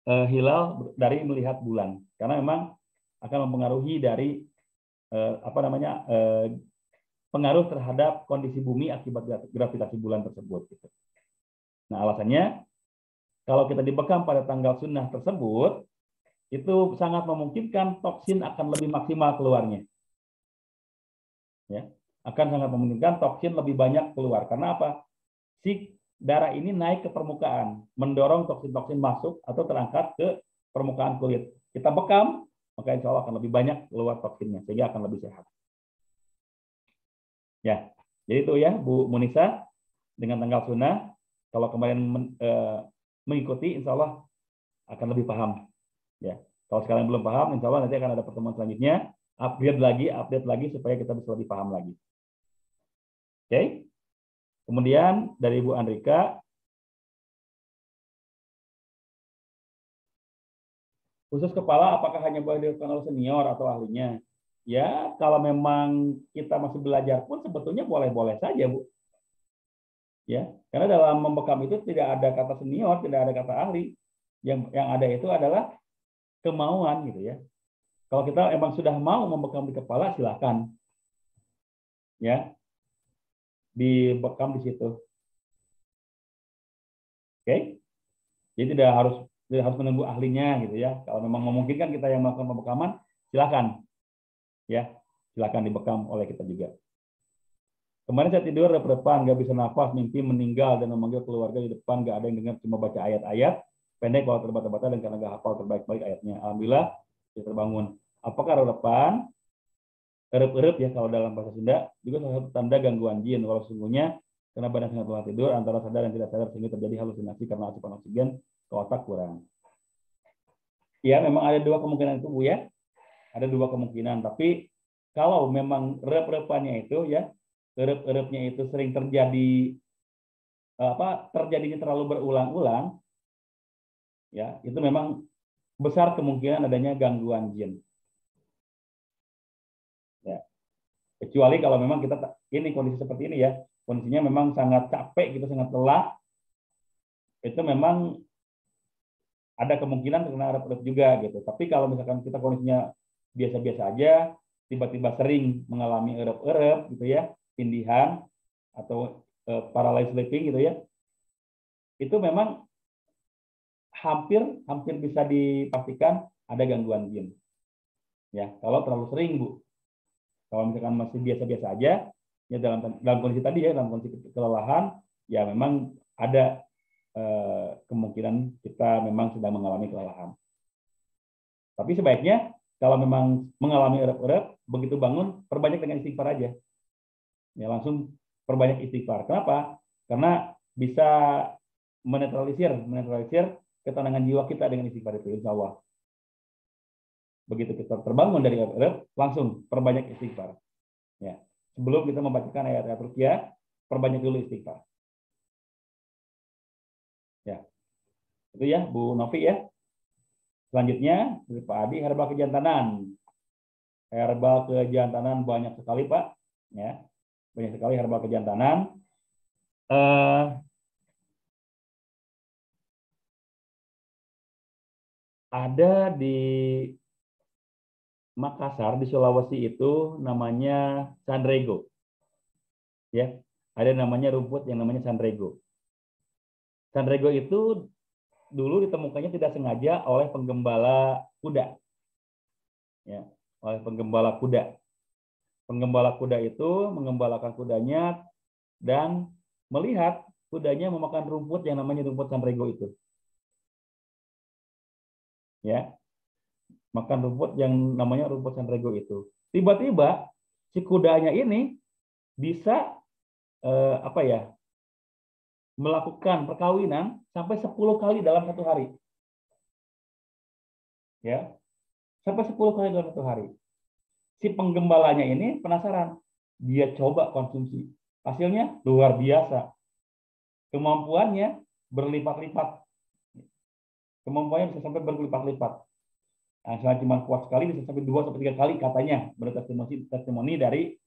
hilal dari melihat bulan. Karena memang akan mempengaruhi dari pengaruh terhadap kondisi bumi akibat gravitasi bulan tersebut. Nah, alasannya kalau kita dibekam pada tanggal sunnah tersebut, itu sangat memungkinkan toksin akan lebih maksimal keluarnya. Ya, akan sangat memungkinkan toksin lebih banyak keluar. Karena apa? Si darah ini naik ke permukaan, mendorong toksin-toksin masuk atau terangkat ke permukaan kulit. Kita bekam, maka insya Allah akan lebih banyak keluar toksinnya, sehingga akan lebih sehat. Ya, jadi itu ya Bu Munisa dengan tanggal sunnah. Kalau kemarin mengikuti, insya Allah akan lebih paham. Ya, kalau sekalian belum paham, insya Allah nanti akan ada pertemuan selanjutnya. Update lagi supaya kita bisa lebih paham lagi. Oke. Kemudian dari Ibu Andrika, khusus kepala apakah hanya boleh dilakukan oleh senior atau ahlinya? Ya, kalau memang kita masih belajar pun sebetulnya boleh-boleh saja, Bu. Ya, karena dalam membekam itu tidak ada kata senior, tidak ada kata ahli. Yang ada itu adalah kemauan gitu ya. Kalau kita emang sudah mau membekam di kepala, silakan. Ya. Dibekam di situ. Oke? Jadi tidak harus menunggu ahlinya gitu ya. Kalau memang memungkinkan kita yang melakukan pembekaman, silakan. Ya, silakan dibekam oleh kita juga. Kemarin saya tidur rep-repan, nggak bisa nafas, mimpi meninggal dan memanggil keluarga di depan, nggak ada yang dengar, cuma baca ayat-ayat pendek kalau terbata-bata dan karena nggak hafal terbaik-baik ayatnya. Alhamdulillah dia terbangun. Apakah rep-repan? Erep-erep ya kalau dalam bahasa Sunda juga salah satu tanda gangguan jin. Walau sesungguhnya karena badan sangat lelah tidur antara sadar dan tidak sadar sehingga terjadi halusinasi karena asupan oksigen ke otak kurang. Ya memang ada dua kemungkinan itu Bu ya. Ada dua kemungkinan. Tapi kalau memang erep-erepannya itu ya, erep-erepnya itu sering terjadinya terlalu berulang-ulang, ya itu memang besar kemungkinan adanya gangguan jin. Ya. Kecuali kalau memang kita ini kondisi seperti ini ya, kondisinya memang sangat capek gitu, sangat lelah, itu memang ada kemungkinan terkena erep-erep juga gitu. Tapi kalau misalkan kita kondisinya biasa-biasa aja, tiba-tiba sering mengalami erep-erep gitu ya, tindihan atau paralysis sleeping gitu ya, itu memang hampir bisa dipastikan ada gangguan jin. Ya, kalau terlalu sering Bu. Kalau misalkan masih biasa-biasa aja, ya dalam kondisi tadi ya, dalam kondisi kelelahan, ya memang ada kemungkinan kita memang sedang mengalami kelelahan. Tapi sebaiknya kalau memang mengalami erep-erep, begitu bangun perbanyak dengan istighfar aja. Ya langsung perbanyak istighfar. Kenapa? Karena bisa menetralisir ketenangan jiwa kita dengan istighfar itu, insya Allah. Begitu kita terbangun dari langsung perbanyak istighfar. Ya. Sebelum kita membacakan ayat-ayat ruqyah, perbanyak dulu istighfar. Ya. Itu ya, Bu Novi ya. Selanjutnya, Pak Adi, herbal kejantanan. Herbal kejantanan banyak sekali, Pak. Ya. Banyak sekali herbal kejantanan. Ada di Makassar, di Sulawesi itu namanya Sandrego. Ya, ada namanya rumput yang namanya Sandrego. Sandrego itu dulu ditemukannya tidak sengaja oleh penggembala kuda. Ya, oleh penggembala kuda. Penggembala kuda itu menggembalakan kudanya dan melihat kudanya memakan rumput yang namanya rumput Sandrego itu. Ya, makan rumput yang namanya rumput Sandrego itu. Tiba-tiba si kudanya ini bisa melakukan perkawinan sampai 10 kali dalam satu hari. Ya, sampai 10 kali dalam satu hari. Si penggembalanya ini penasaran, dia coba konsumsi. Hasilnya luar biasa. Kemampuannya berlipat-lipat. Kemampuannya bisa sampai berlipat-lipat. Nah, misalnya cuma kuat sekali bisa sampai 2 sampai 3 kali katanya, menurut testimoni dari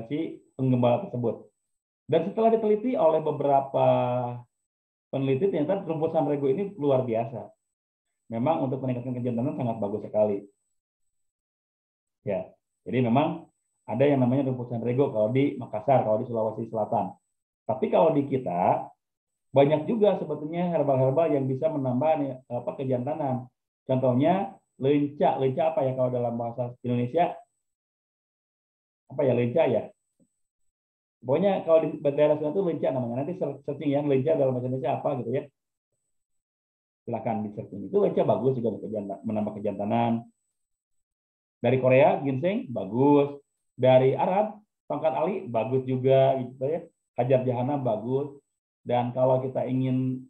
si penggembala tersebut. Dan setelah diteliti oleh beberapa peneliti, ternyata rumput Sandrego ini luar biasa. Memang untuk meningkatkan kejantanan sangat bagus sekali. Ya, jadi memang ada yang namanya rumput Sandrego kalau di Makassar, kalau di Sulawesi Selatan. Tapi kalau di kita banyak juga sebetulnya herbal-herbal yang bisa menambah kejantanan. Contohnya lenca. Lenca apa ya kalau dalam bahasa Indonesia? Apa ya lenca ya? Pokoknya kalau di daerah sana itu lenca namanya. Nanti searching ya, lenca dalam bahasa Indonesia apa gitu ya. Silakan di searching. Itu lenca bagus juga menambah kejantanan. Dari Korea ginseng bagus. Dari Arab tongkat ali bagus juga gitu ya. Hajar jahanam bagus. Dan kalau kita ingin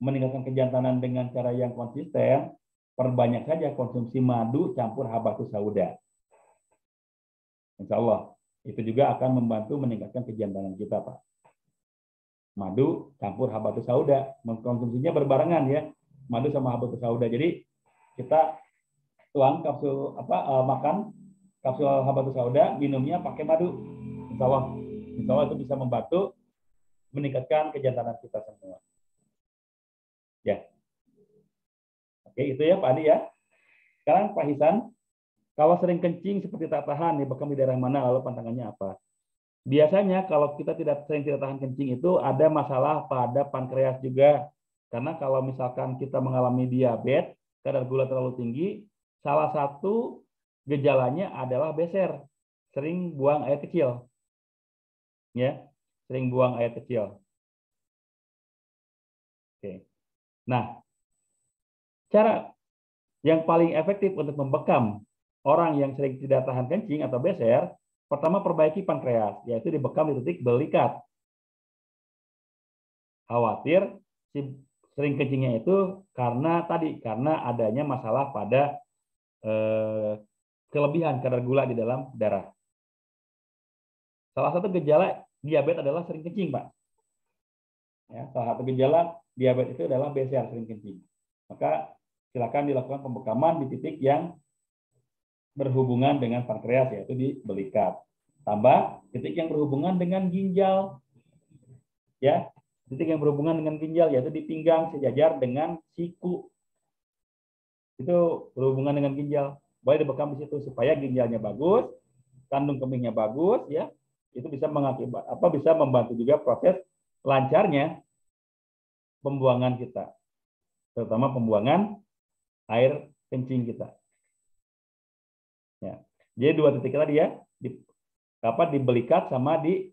meningkatkan kejantanan dengan cara yang konsisten, perbanyak saja konsumsi madu campur habatus sauda. Insya Allah itu juga akan membantu meningkatkan kejantanan kita, Pak. Madu campur habatus sauda, mengkonsumsinya berbarengan ya, madu sama habatus sauda. Jadi kita tuang kapsul makan kapsul habatus sauda, minumnya pakai madu. Insya Allah itu bisa membantu meningkatkan kejantanan kita semua. Ya, oke itu ya Pak Adi ya. Sekarang Pak Hisan, kalau sering kencing seperti tak tahan, bekam di daerah mana, lalu pantangannya apa? Biasanya kalau kita sering tidak tahan kencing itu ada masalah pada pankreas juga. Karena kalau misalkan kita mengalami diabetes, kadar gula terlalu tinggi, salah satu gejalanya adalah beser, sering buang air kecil. Ya, sering buang air kecil. Oke. Nah, cara yang paling efektif untuk membekam orang yang sering tidak tahan kencing atau beser, pertama perbaiki pankreas, yaitu dibekam di titik belikat. Khawatir si sering kencingnya itu karena adanya masalah pada kelebihan kadar gula di dalam darah. Salah satu gejala diabetes adalah sering kencing, Pak. Ya, salah satu gejala diabetes itu adalah beser, sering kencing. Maka silakan dilakukan pembekaman di titik yang berhubungan dengan pankreas, yaitu di belikat. Tambah titik yang berhubungan dengan ginjal. Ya, titik yang berhubungan dengan ginjal yaitu di pinggang sejajar dengan siku. Itu berhubungan dengan ginjal. Boleh dibekam di situ supaya ginjalnya bagus, kandung kemihnya bagus ya. Itu bisa bisa membantu juga proses lancarnya pembuangan kita. Terutama pembuangan air kencing kita. Ya. Jadi 2 titik tadi ya, di belikat sama di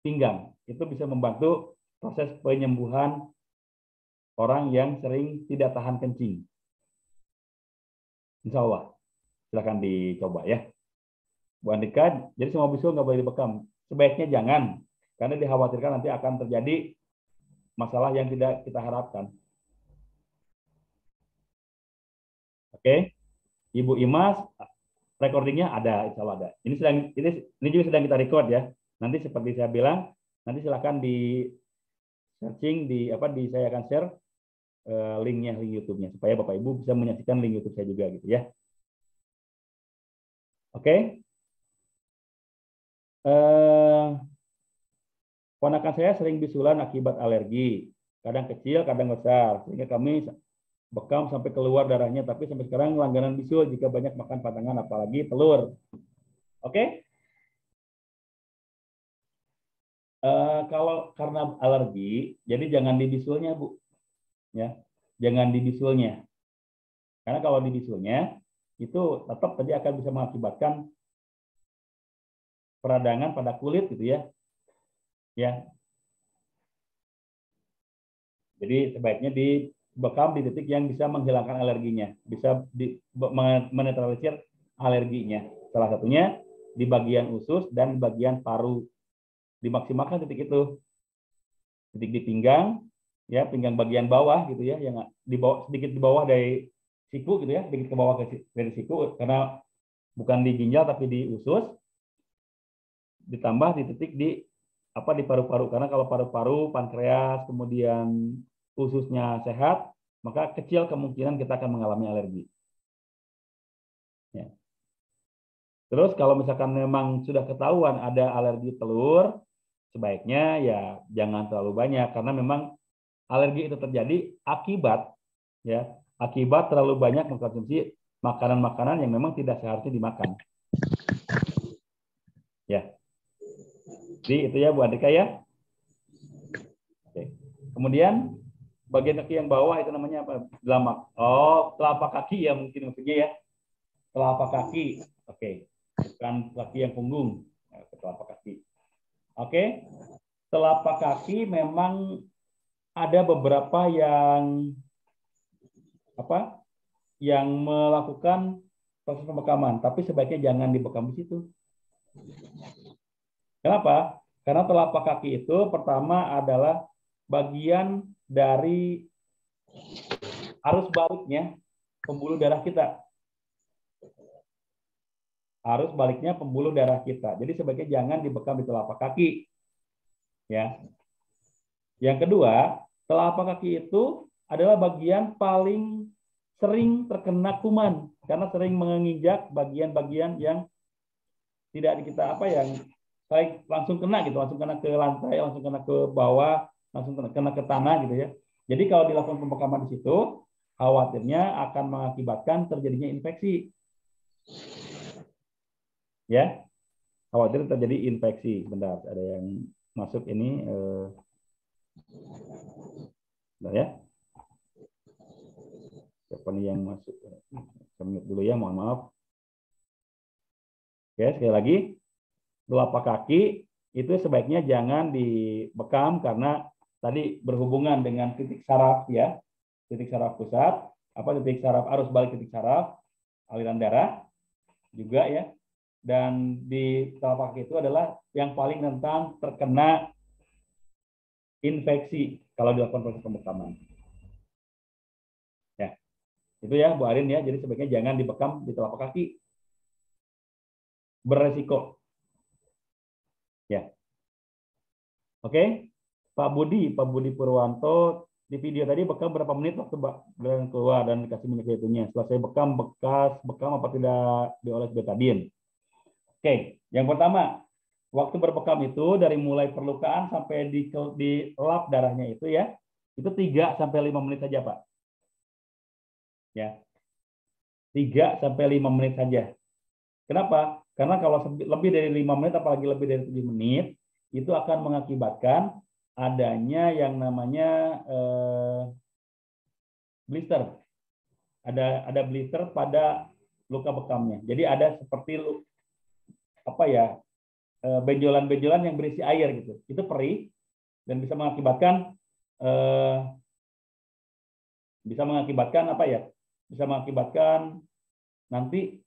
pinggang. Itu bisa membantu proses penyembuhan orang yang sering tidak tahan kencing. Insya Allah. Silakan dicoba ya. Bu Andika, jadi semua bisul nggak boleh dibekam. Sebaiknya jangan, karena dikhawatirkan nanti akan terjadi masalah yang tidak kita harapkan. Oke, Ibu Imas, recordingnya ada, insya Allah ada. Ini juga sedang kita record ya. Nanti seperti saya bilang, nanti silakan di searching saya akan share linknya, link YouTube-nya supaya Bapak Ibu bisa menyaksikan link YouTube saya juga gitu ya. Oke. Ponakan saya sering bisulan akibat alergi, kadang kecil, kadang besar, sehingga kami bekam sampai keluar darahnya, tapi sampai sekarang langganan bisul jika banyak makan padangan, apalagi telur. Oke? Kalau karena alergi, jadi jangan dibisulnya, Bu. Ya, jangan dibisulnya. Karena kalau dibisulnya, itu tetap tadi akan bisa mengakibatkan peradangan pada kulit gitu ya. Ya. Jadi sebaiknya dibekam di titik yang bisa menghilangkan alerginya, bisa menetralisir alerginya. Salah satunya di bagian usus dan di bagian paru. Dimaksimalkan titik itu. Titik di pinggang, ya, pinggang bagian bawah gitu ya, yang di bawah, sedikit di bawah dari siku gitu ya, sedikit ke bawah dari siku, karena bukan di ginjal tapi di usus. Ditambah di titik di paru-paru, karena kalau paru-paru, pankreas, kemudian ususnya sehat, maka kecil kemungkinan kita akan mengalami alergi. Ya. Terus kalau misalkan memang sudah ketahuan ada alergi telur, sebaiknya ya jangan terlalu banyak, karena memang alergi itu terjadi akibat terlalu banyak mengkonsumsi makanan-makanan yang memang tidak seharusnya dimakan. Ya. Jadi itu ya Bu Andika ya. Oke. Kemudian bagian kaki yang bawah itu namanya apa? Telapak kaki ya mungkin maksudnya ya. Telapak kaki. Oke. Bukan kaki yang punggung. Telapak kaki. Oke. Telapak kaki memang ada beberapa yang melakukan proses pembekaman, tapi sebaiknya jangan dibekam di situ. Kenapa? Karena telapak kaki itu pertama adalah bagian dari arus baliknya pembuluh darah kita. Arus baliknya pembuluh darah kita. Jadi sebaiknya jangan dibekam di telapak kaki. Ya. Yang kedua, telapak kaki itu adalah bagian paling sering terkena kuman karena sering menginjak bagian-bagian yang tidak kita yang langsung kena gitu, langsung kena ke lantai, langsung kena ke bawah, langsung kena ke tanah gitu ya. Jadi kalau dilakukan pembekaman di situ, khawatirnya akan mengakibatkan terjadinya infeksi. Ya, khawatir terjadi infeksi. Bentar, ada yang masuk ini. Bentar ya. Siapa nih yang masuk? Saya mute dulu ya, mohon maaf. Oke, sekali lagi. Telapak kaki itu sebaiknya jangan dibekam karena tadi berhubungan dengan titik saraf ya, titik saraf pusat, titik saraf arus balik titik saraf, aliran darah juga ya, dan di telapak kaki itu adalah yang paling rentan terkena infeksi kalau dilakukan proses pembekaman. Ya, itu ya Bu Arin ya, jadi sebaiknya jangan dibekam di telapak kaki, beresiko. Ya. Oke, Pak Budi Purwanto, di video tadi bekam berapa menit waktu keluar dan dikasih minyak zaitun. Setelah saya bekam apa tidak dioles betadin. Oke, yang pertama, waktu berbekam itu dari mulai perlukaan sampai di lap darahnya itu ya, itu 3 sampai 5 menit saja, Pak. Ya. 3 sampai 5 menit saja. Kenapa? Karena kalau lebih dari 5 menit apalagi lebih dari 7 menit itu akan mengakibatkan adanya yang namanya blister. Ada blister pada luka bekamnya. Jadi ada seperti benjolan-benjolan yang berisi air gitu. Itu perih dan bisa mengakibatkan Bisa mengakibatkan nanti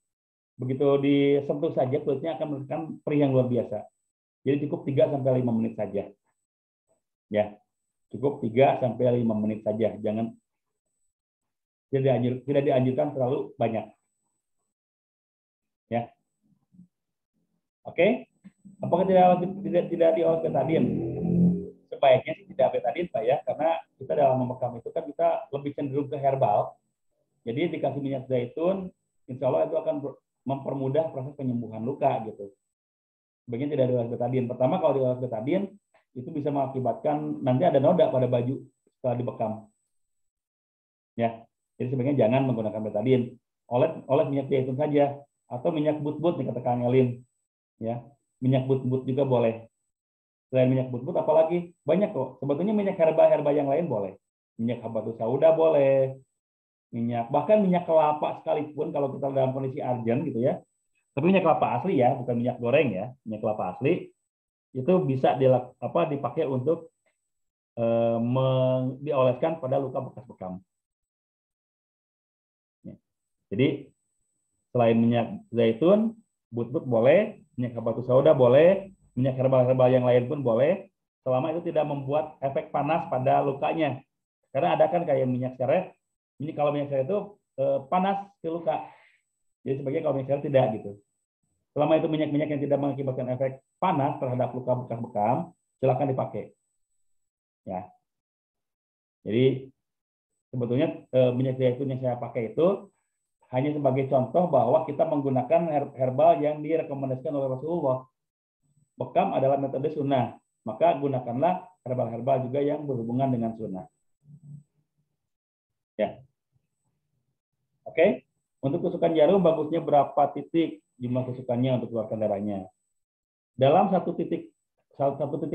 begitu disentuh saja kulitnya akan menghasilkan perih yang luar biasa. Jadi cukup 3 sampai 5 menit saja. Ya. Cukup 3 sampai 5 menit saja. tidak dianjurkan terlalu banyak. Ya, oke. Apakah tidak diolah betadin? Sebaiknya sih tidak betadin, Pak ya, karena kita dalam membekam itu kan kita lebih cenderung ke herbal. Jadi dikasih minyak zaitun, insya Allah itu akan mempermudah proses penyembuhan luka gitu. Sebaiknya tidak diolah betadin. Pertama, kalau diolah betadin itu bisa mengakibatkan nanti ada noda pada baju setelah dibekam. Ya, jadi sebaiknya jangan menggunakan betadin. Oles minyak zaitun saja atau minyak but-but nih kata Kang Elin. Ya, minyak but-but juga boleh. Selain minyak but-but apalagi banyak kok. Sebetulnya minyak herba yang lain boleh. Minyak habatus sauda boleh. Bahkan minyak kelapa sekalipun kalau kita dalam kondisi urgent gitu ya. Tapi minyak kelapa asli ya, bukan minyak goreng ya. Minyak kelapa asli itu bisa dipakai untuk dioleskan pada luka bekas bekam. Jadi selain minyak zaitun, but-but boleh, minyak habatus sauda boleh, minyak herbal-herbal yang lain pun boleh, selama itu tidak membuat efek panas pada lukanya. Karena ada kan kayak minyak seret, ini kalau minyak seret itu panas ke luka. Jadi sebaiknya kalau minyak seret tidak gitu. Selama itu minyak-minyak yang tidak mengakibatkan efek panas terhadap luka bekas bekam, silakan dipakai. Ya. Jadi sebetulnya minyak zaitun yang saya pakai itu hanya sebagai contoh bahwa kita menggunakan herbal yang direkomendasikan oleh Rasulullah. Bekam adalah metode sunnah, maka gunakanlah herbal-herbal juga yang berhubungan dengan sunnah. Ya, oke. Untuk tusukan jarum bagusnya berapa titik jumlah tusukannya untuk keluarkan darahnya? Dalam satu titik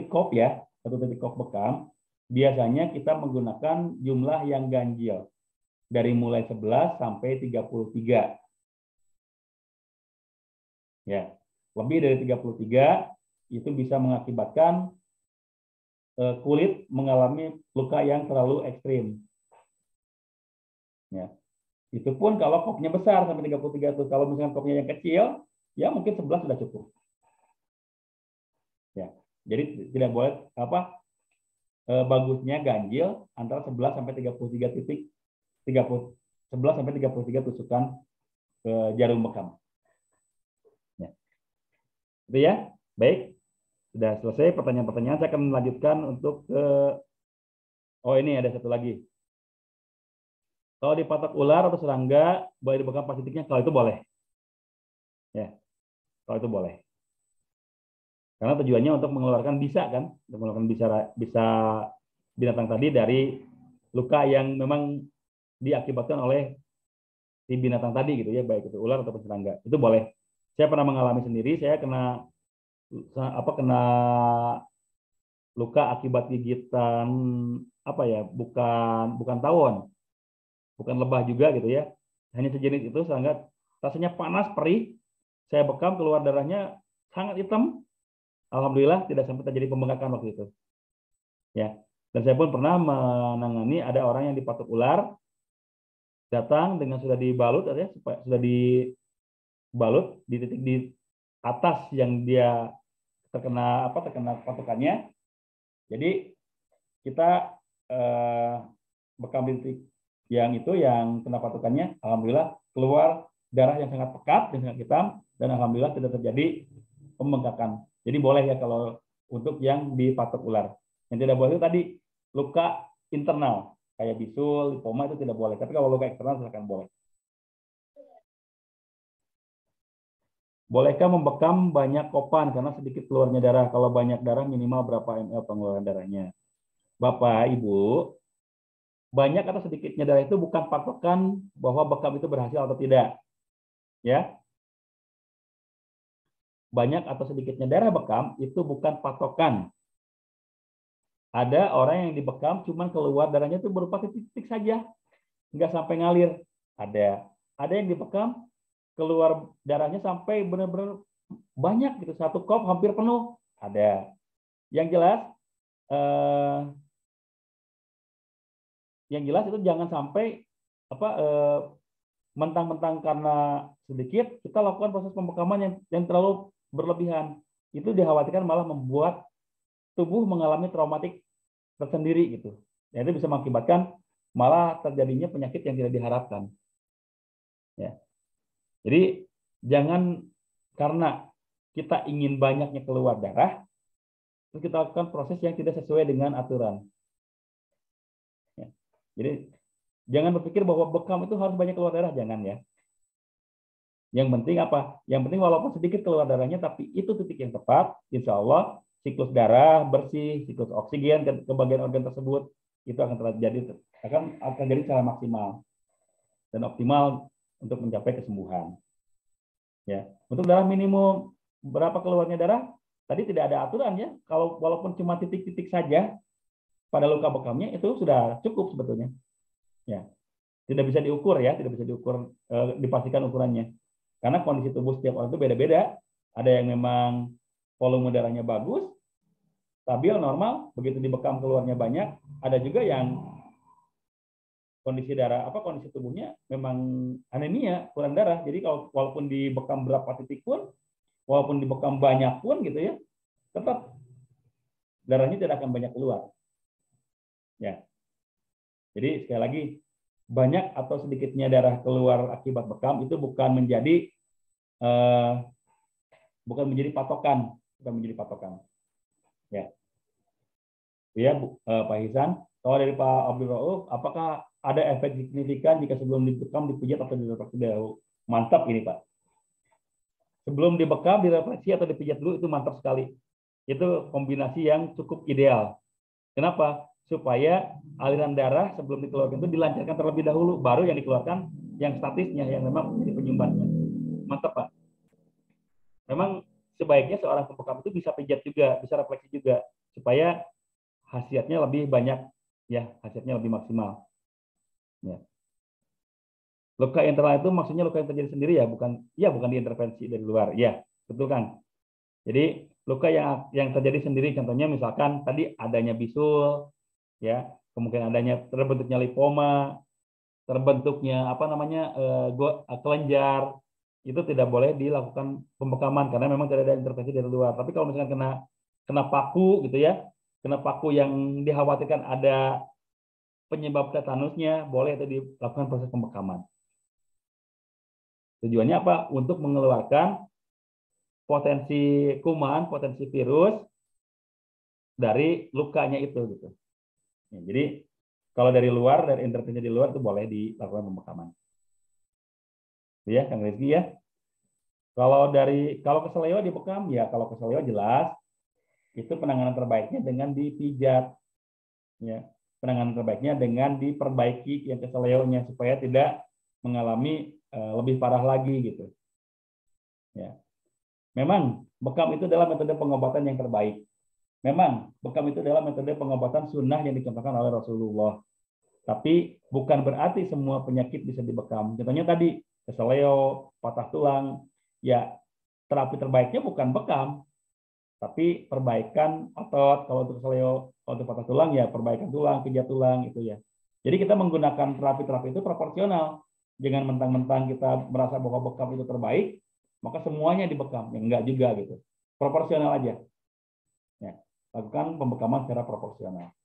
kop ya, satu titik kop bekam, biasanya kita menggunakan jumlah yang ganjil. Dari mulai 11 sampai 33. Ya, lebih dari 33 itu bisa mengakibatkan kulit mengalami luka yang terlalu ekstrim. Ya. Itu pun kalau kopnya besar sampai 33 itu. Kalau misalnya kopnya yang kecil, ya mungkin 11 sudah cukup. Ya. Jadi tidak boleh bagusnya ganjil antara 11 sampai 33 titik. 11 sampai 33 tusukan ke jarum bekam. Ya. Itu ya. Baik. Sudah selesai pertanyaan-pertanyaan. Saya akan melanjutkan untuk ini ada satu lagi. Kalau dipatok ular atau serangga, boleh dibekam pas titiknya. Kalau itu boleh. Ya. Kalau itu boleh. Karena tujuannya untuk mengeluarkan bisa kan, untuk mengeluarkan bisa binatang tadi dari luka yang memang diakibatkan oleh si binatang tadi gitu ya, baik itu ular atau serangga. Itu boleh. Saya pernah mengalami sendiri, saya kena luka akibat gigitan bukan tawon, bukan lebah juga gitu ya. Hanya sejenis itu serangga, rasanya panas, perih. Saya bekam, keluar darahnya sangat hitam. Alhamdulillah tidak sampai terjadi pembengkakan waktu itu. Ya. Dan saya pun pernah menangani ada orang yang dipatok ular, datang dengan sudah dibalut ya, sudah dibalut di titik di atas yang dia terkena patokannya. Jadi kita bekam di titik yang kena patokannya, alhamdulillah keluar darah yang sangat pekat dan sangat hitam, dan alhamdulillah tidak terjadi pembengkakan. Jadi boleh ya kalau untuk yang dipatok ular. Yang tidak boleh itu tadi luka internal kayak bisul, lipoma itu tidak boleh. Tapi kalau luka eksternal silakan boleh. Bolehkah membekam banyak kopan karena sedikit keluarnya darah? Kalau banyak darah minimal berapa ml pengeluaran darahnya? Bapak, Ibu, banyak atau sedikitnya darah itu bukan patokan bahwa bekam itu berhasil atau tidak. Ya. Banyak atau sedikitnya darah bekam itu bukan patokan. Ada orang yang dibekam cuman keluar darahnya itu berupa titik-titik saja, nggak sampai ngalir. Ada yang dibekam keluar darahnya sampai benar-benar banyak gitu, satu kop hampir penuh. Ada. Yang jelas itu jangan sampai mentang-mentang karena sedikit kita lakukan proses pembekaman yang terlalu berlebihan. Itu dikhawatirkan malah membuat tubuh mengalami traumatik tersendiri gitu. Dan itu bisa mengakibatkan malah terjadinya penyakit yang tidak diharapkan. Ya. Jadi jangan karena kita ingin banyaknya keluar darah, terus kita lakukan proses yang tidak sesuai dengan aturan. Ya. Jadi jangan berpikir bahwa bekam itu harus banyak keluar darah, jangan ya. Yang penting apa? Yang penting walaupun sedikit keluar darahnya, tapi itu titik yang tepat, insya Allah siklus darah bersih, siklus oksigen ke bagian organ tersebut itu akan terjadi secara maksimal dan optimal untuk mencapai kesembuhan. Ya, untuk darah minimum berapa keluarnya darah? Tadi tidak ada aturan ya. Kalau walaupun cuma titik-titik saja pada luka bekamnya itu sudah cukup sebetulnya. Ya, tidak bisa diukur ya, tidak bisa diukur dipastikan ukurannya. Karena kondisi tubuh setiap orang itu beda-beda. Ada yang memang volume darahnya bagus, stabil, normal, begitu dibekam keluarnya banyak. Ada juga yang kondisi kondisi tubuhnya memang anemia, kurang darah. Jadi kalau walaupun dibekam berapa titik pun, walaupun dibekam banyak pun gitu ya, tetap darahnya tidak akan banyak keluar. Ya. Jadi sekali lagi, banyak atau sedikitnya darah keluar akibat bekam itu bukan menjadi patokan, Ya, ya Pak Hisan. Kalau dari Pak Abdul Rauf, apakah ada efek signifikan jika sebelum dibekam dipijat atau direfleksi dahulu? Mantap ini Pak. Sebelum dibekam, direfleksi atau dipijat dulu itu mantap sekali. Itu kombinasi yang cukup ideal. Kenapa? Supaya aliran darah sebelum dikeluarkan itu dilancarkan terlebih dahulu, baru yang dikeluarkan yang statisnya, yang memang menjadi penyumbatnya. Mantap Pak. Memang sebaiknya seorang pembekam itu bisa pijat juga, bisa refleksi juga, supaya khasiatnya lebih banyak, ya khasiatnya lebih maksimal. Ya. Luka internal itu maksudnya luka yang terjadi sendiri bukan diintervensi dari luar, ya betul kan? Jadi luka yang terjadi sendiri, contohnya misalkan tadi adanya bisul, ya kemungkinan adanya terbentuknya lipoma, terbentuknya kelenjar, itu tidak boleh dilakukan pembekaman karena memang tidak ada intervensi dari luar. Tapi kalau misalkan kena paku gitu ya, kena paku yang dikhawatirkan ada penyebab tetanusnya, boleh itu dilakukan proses pembekaman. Tujuannya apa? Untuk mengeluarkan potensi kuman, potensi virus dari lukanya itu gitu. Ya, jadi kalau dari luar, dari intervensi di luar itu boleh dilakukan pembekaman. Ya, Kang Rizky ya. Kalau keseleo dibekam, ya kalau keseleo jelas itu penanganan terbaiknya dengan dipijat. Ya, penanganan terbaiknya dengan diperbaiki yang keseleonya supaya tidak mengalami lebih parah lagi gitu. Ya. Memang bekam itu adalah metode pengobatan yang terbaik. Memang bekam itu adalah metode pengobatan sunnah yang dicontohkan oleh Rasulullah. Tapi bukan berarti semua penyakit bisa dibekam. Contohnya tadi keseleo, patah tulang, ya terapi terbaiknya bukan bekam, tapi perbaikan otot. Kalau untuk keseleo, kalau untuk patah tulang ya perbaikan tulang, pijat tulang itu ya. Jadi kita menggunakan terapi-terapi itu proporsional. Jangan mentang-mentang kita merasa bahwa bekam itu terbaik, maka semuanya dibekam. Ya enggak juga gitu. Proporsional aja. Ya, lakukan pembekaman secara proporsional.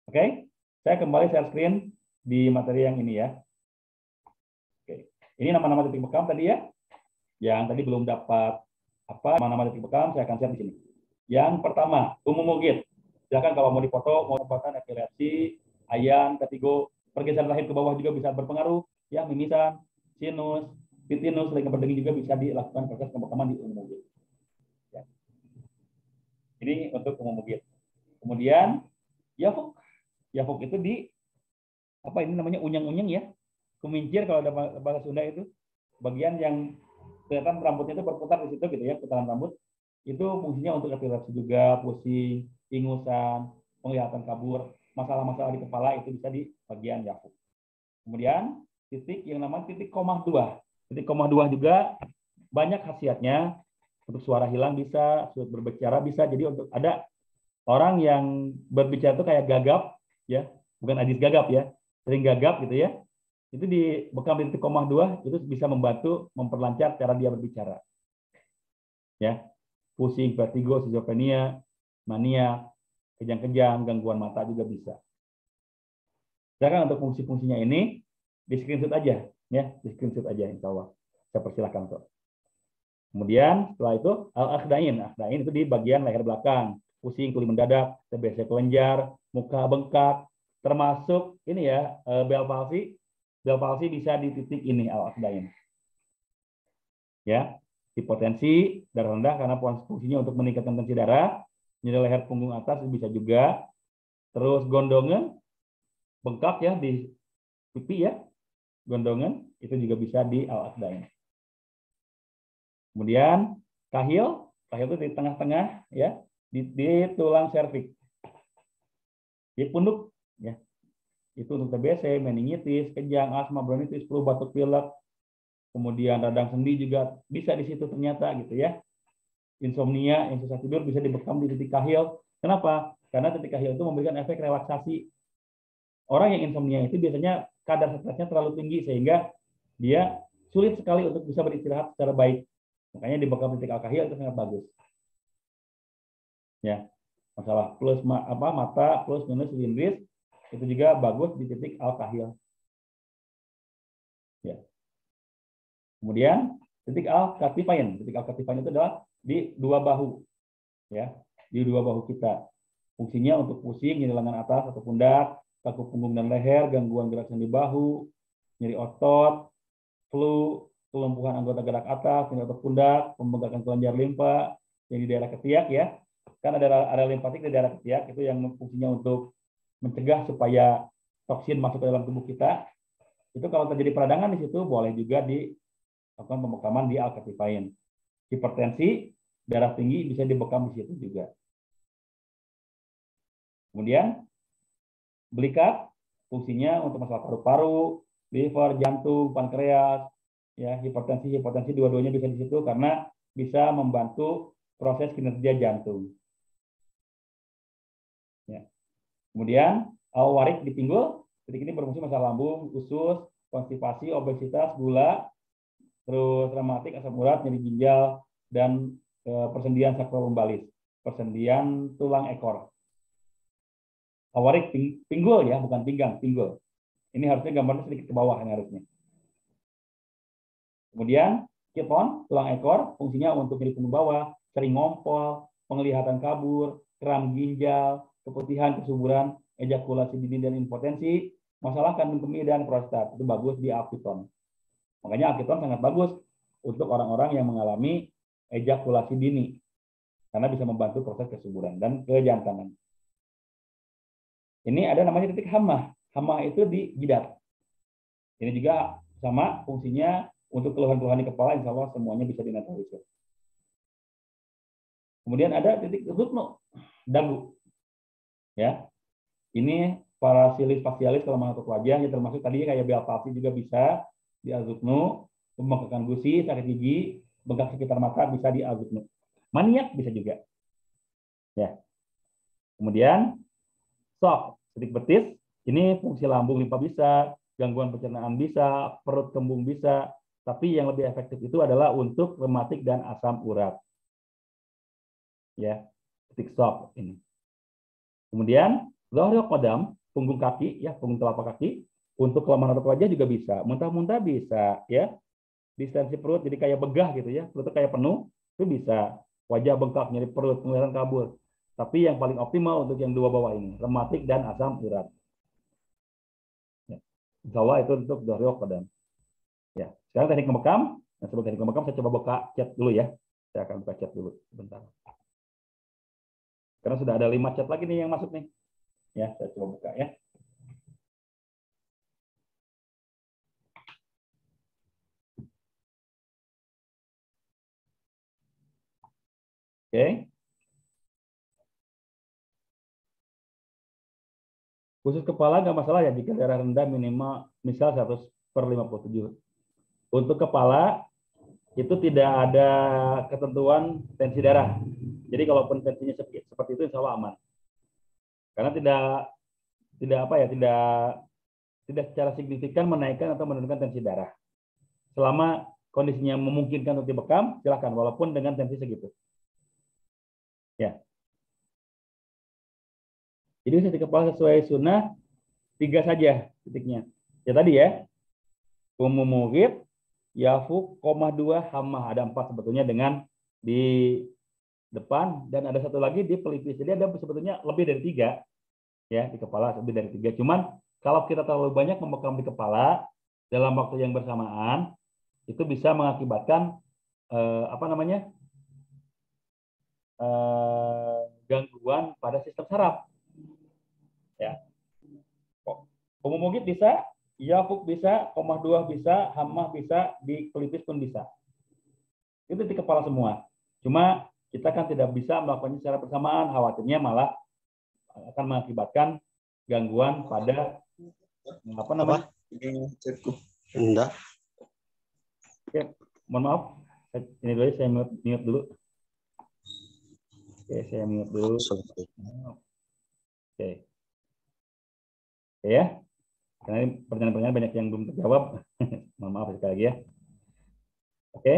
Oke, saya kembali share screen di materi yang ini ya. Oke, ini nama-nama titik bekam tadi ya. Yang tadi belum dapat nama-nama titik bekam, saya akan share di sini. Yang pertama, umumugit. Silakan kalau mau dipoto, mau tempatan epilepsi, ayan, ketigo, pergeseran lahir ke bawah juga bisa berpengaruh. Ya, mimisan, sinus, titinus, lingkar berdenging juga bisa dilakukan proses pembekaman di umumugit. Ya. Ini untuk umumugit. Kemudian, yafuk. Yafuk itu ini namanya unyang-unyang ya. Kumincir kalau ada bahasa Sunda itu. Bagian yang kelihatan rambutnya itu berputar di situ gitu ya, putaran rambut. Itu fungsinya untuk epilepsi juga, pusing, ingusan, penglihatan kabur, masalah-masalah di kepala itu bisa di bagian yafuk. Kemudian titik yang namanya titik koma 2. Titik koma 2 juga banyak khasiatnya. Untuk suara hilang bisa, sulit berbicara bisa. Jadi untuk ada orang yang berbicara itu kayak gagap ya, bukan Adis gagap ya, sering gagap gitu ya. Itu dibekam di titik koma 2 itu bisa membantu memperlancar cara dia berbicara. Ya. Pusing, vertigo, schizophrenia, mania, kejang-kejang, gangguan mata juga bisa. Silakan untuk fungsi-fungsinya ini di screenshot aja, ya, di screenshot aja, insya Allah. Saya persilahkan kok. Kemudian setelah itu al-akhdain, akhdain itu di bagian leher belakang, pusing, tuli mendadak, TBC kelenjar, muka bengkak, termasuk ini ya Bell palsy bisa di titik ini al-akhdain. Ya, hipotensi darah rendah karena fungsinya untuk meningkatkan tensi darah, nyeri leher punggung atas bisa juga, terus gondongan bengkak ya di pipi ya, gondongan itu juga bisa di al-akhdain. Kemudian kahil itu di tengah-tengah ya, di tulang serviks, di punduk ya. Itu untuk TBC, meningitis, kejang, asma, bronkitis, flu, batuk pilek, kemudian radang sendi juga bisa di situ ternyata gitu ya. Insomnia, yang susah tidur bisa dibekam di titik kahil. Kenapa? Karena titik kahil itu memberikan efek relaksasi. Orang yang insomnia itu biasanya kadar stresnya terlalu tinggi sehingga dia sulit sekali untuk bisa beristirahat secara baik. Makanya dibekam titik al-kahil itu sangat bagus. Ya, masalah plus mata plus minus cilindris itu juga bagus di titik al-kahil. Ya. Kemudian titik al-katifain. Titik al-katifain itu adalah di dua bahu. Ya, di dua bahu kita. Fungsinya untuk pusing, nyeri lengan atas atau pundak, kaku punggung dan leher, gangguan gerak sendi bahu, nyeri otot, flu, kelumpuhan anggota gerak atas, nyeri otot pundak, pembengkakan kelenjar limpa yang di daerah ketiak ya. Kan ada area limpatik di daerah ketiak itu yang fungsinya untuk mencegah supaya toksin masuk ke dalam tubuh kita. Itu kalau terjadi peradangan di situ boleh juga dilakukan pembekaman di al-katifain. Hipertensi, darah tinggi bisa dibekam di situ juga. Kemudian belikat fungsinya untuk masalah paru-paru, liver, jantung, pankreas, ya, hipertensi dua-duanya bisa di situ karena bisa membantu proses kinerja jantung. Ya. Kemudian al-warik di pinggul, titik ini berfungsi masalah lambung, usus, konstipasi, obesitas, gula, terus rematik, asam urat, nyeri ginjal, dan persendian sakrolumbalis, persendian tulang ekor. Al-warik pinggul ya, bukan pinggang, pinggul. Ini harusnya gambarnya sedikit ke bawah ini harusnya. Kemudian kipon, tulang ekor, fungsinya untuk nyeri punggung bawah, sering ngompol, penglihatan kabur, kram ginjal, keputihan, kesuburan, ejakulasi dini dan impotensi, masalah kandung kemih dan prostat. Itu bagus di alkiton. Makanya alkiton sangat bagus untuk orang-orang yang mengalami ejakulasi dini karena bisa membantu proses kesuburan dan kejantanan. Ini ada namanya titik hamah. Hamah itu di jidat. Ini juga sama fungsinya untuk keluhan-keluhan di kepala, insya Allah semuanya bisa dinetralisir. Kemudian ada titik ruknu, dagu. Ya, ini parasilis facialis kalau mengatur wajah, ya termasuk tadi kayak Bell palsy juga bisa di al-ruknu, pembengkakan gusi, sakit gigi, bengkak sekitar mata bisa di al-ruknu. Maniak bisa juga. Ya. Kemudian shock, titik betis, ini fungsi lambung limpa bisa, gangguan pencernaan bisa, perut kembung bisa, tapi yang lebih efektif itu adalah untuk rematik dan asam urat. Ya, titik shock ini. Kemudian dhahrul qadam, punggung kaki ya, punggung telapak kaki, untuk kelemahan otot wajah juga bisa. Muntah-muntah bisa ya. Distensi perut jadi kayak begah gitu ya, perutnya kayak penuh, itu bisa. Wajah bengkak, nyeri perut, penglihatan kabur. Tapi yang paling optimal untuk yang dua bawah ini, rematik dan asam urat. Ya. Insya Allah itu untuk dhahrul qadam. Ya. Sekarang teknik membekam. Nah, sebelum teknik membekam saya coba buka chat dulu ya. Saya akan buka chat dulu sebentar. Karena sudah ada 5 chat lagi nih yang masuk nih. Ya, saya coba buka ya. Oke. Khusus kepala nggak masalah ya jika darah rendah minimal misal 100/57. Untuk kepala itu tidak ada ketentuan tensi darah. Jadi kalaupun tensinya seperti itu insya Allah aman. Karena tidak apa ya, tidak secara signifikan menaikkan atau menurunkan tensi darah. Selama kondisinya memungkinkan untuk dibekam, silakan walaupun dengan tensi segitu. Ya. Jadi tensi kepala sesuai sunnah 3 saja titiknya. Ya tadi ya, umum muhit, yafuk, koma 2, hamah. Ada 4 sebetulnya dengan di depan, dan ada satu lagi di pelipis. Jadi ada sebetulnya lebih dari 3 ya, di kepala lebih dari 3. Cuman kalau kita terlalu banyak membekam di kepala dalam waktu yang bersamaan, itu bisa mengakibatkan gangguan pada sistem saraf. Ya, umum mungkin bisa, yafuk bisa, koma 2 bisa, hamah bisa, di pelipis pun bisa. Itu di kepala semua. Cuma kita kan tidak bisa melakukannya secara bersamaan, khawatirnya malah akan mengakibatkan gangguan pada apa namanya? Enggak. Oke, mohon maaf. Ini dulu saya mute dulu. Oke, saya mute dulu. Oke. Oke ya. Karena ini pertanyaan-pertanyaan banyak yang belum terjawab. Mohon maaf sekali lagi ya. Oke.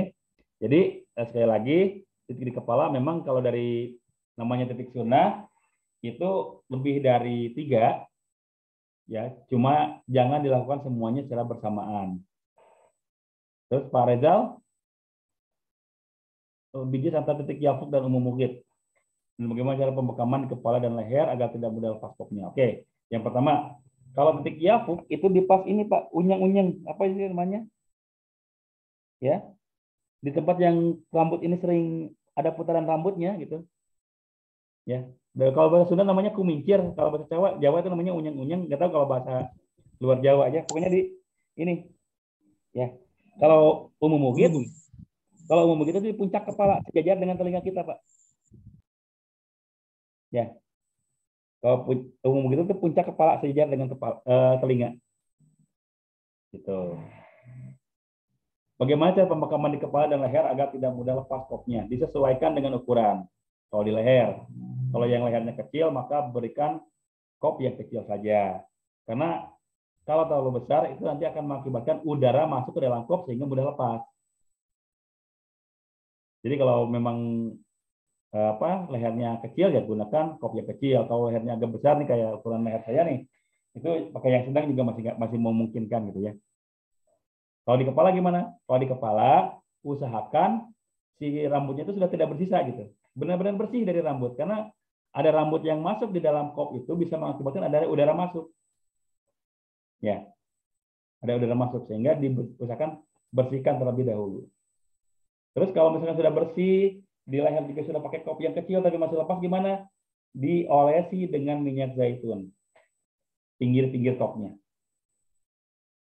Jadi sekali lagi, titik di kepala memang kalau dari namanya titik sunnah itu lebih dari 3 ya, cuma jangan dilakukan semuanya secara bersamaan. Terus Pak Rezal, biji antara titik yafuk dan umum mukit. Dan bagaimana cara pembekaman di kepala dan leher agar tidak mudah lepas kopnya. Oke, yang pertama, kalau titik yafuk itu di pas ini Pak, unyang-unyang, apa sih namanya? Ya, di tempat yang rambut ini sering ada putaran rambutnya gitu. Ya, dan kalau bahasa Sunda namanya kumincir, kalau bahasa Jawa itu namanya unyang-unyang, nggak tahu kalau bahasa luar Jawa aja. Pokoknya di ini, ya. Kalau umum mukit itu di puncak kepala sejajar dengan telinga kita, Pak. Ya, kalau umum mukit itu puncak kepala sejajar dengan telinga. Gitu. Bagaimana cara pembekaman di kepala dan leher agar tidak mudah lepas kopnya? Disesuaikan dengan ukuran. Kalau di leher, kalau yang lehernya kecil, maka berikan kop yang kecil saja. Karena kalau terlalu besar, itu nanti akan mengakibatkan udara masuk ke dalam kop sehingga mudah lepas. Jadi kalau memang lehernya kecil, ya gunakan kop yang kecil. Kalau lehernya agak besar nih, kayak ukuran leher saya nih, itu pakai yang sedang juga masih memungkinkan gitu ya. Kalau di kepala gimana? Kalau di kepala, usahakan si rambutnya itu sudah tidak bersisa gitu. Benar-benar bersih dari rambut. Karena ada rambut yang masuk di dalam kop itu bisa mengakibatkan ada udara masuk. Ya, ada udara masuk. Sehingga diusahakan bersihkan terlebih dahulu. Terus kalau misalkan sudah bersih, di leher juga sudah pakai kop yang kecil tapi masih lepas gimana? Diolesi dengan minyak zaitun. Pinggir-pinggir kopnya.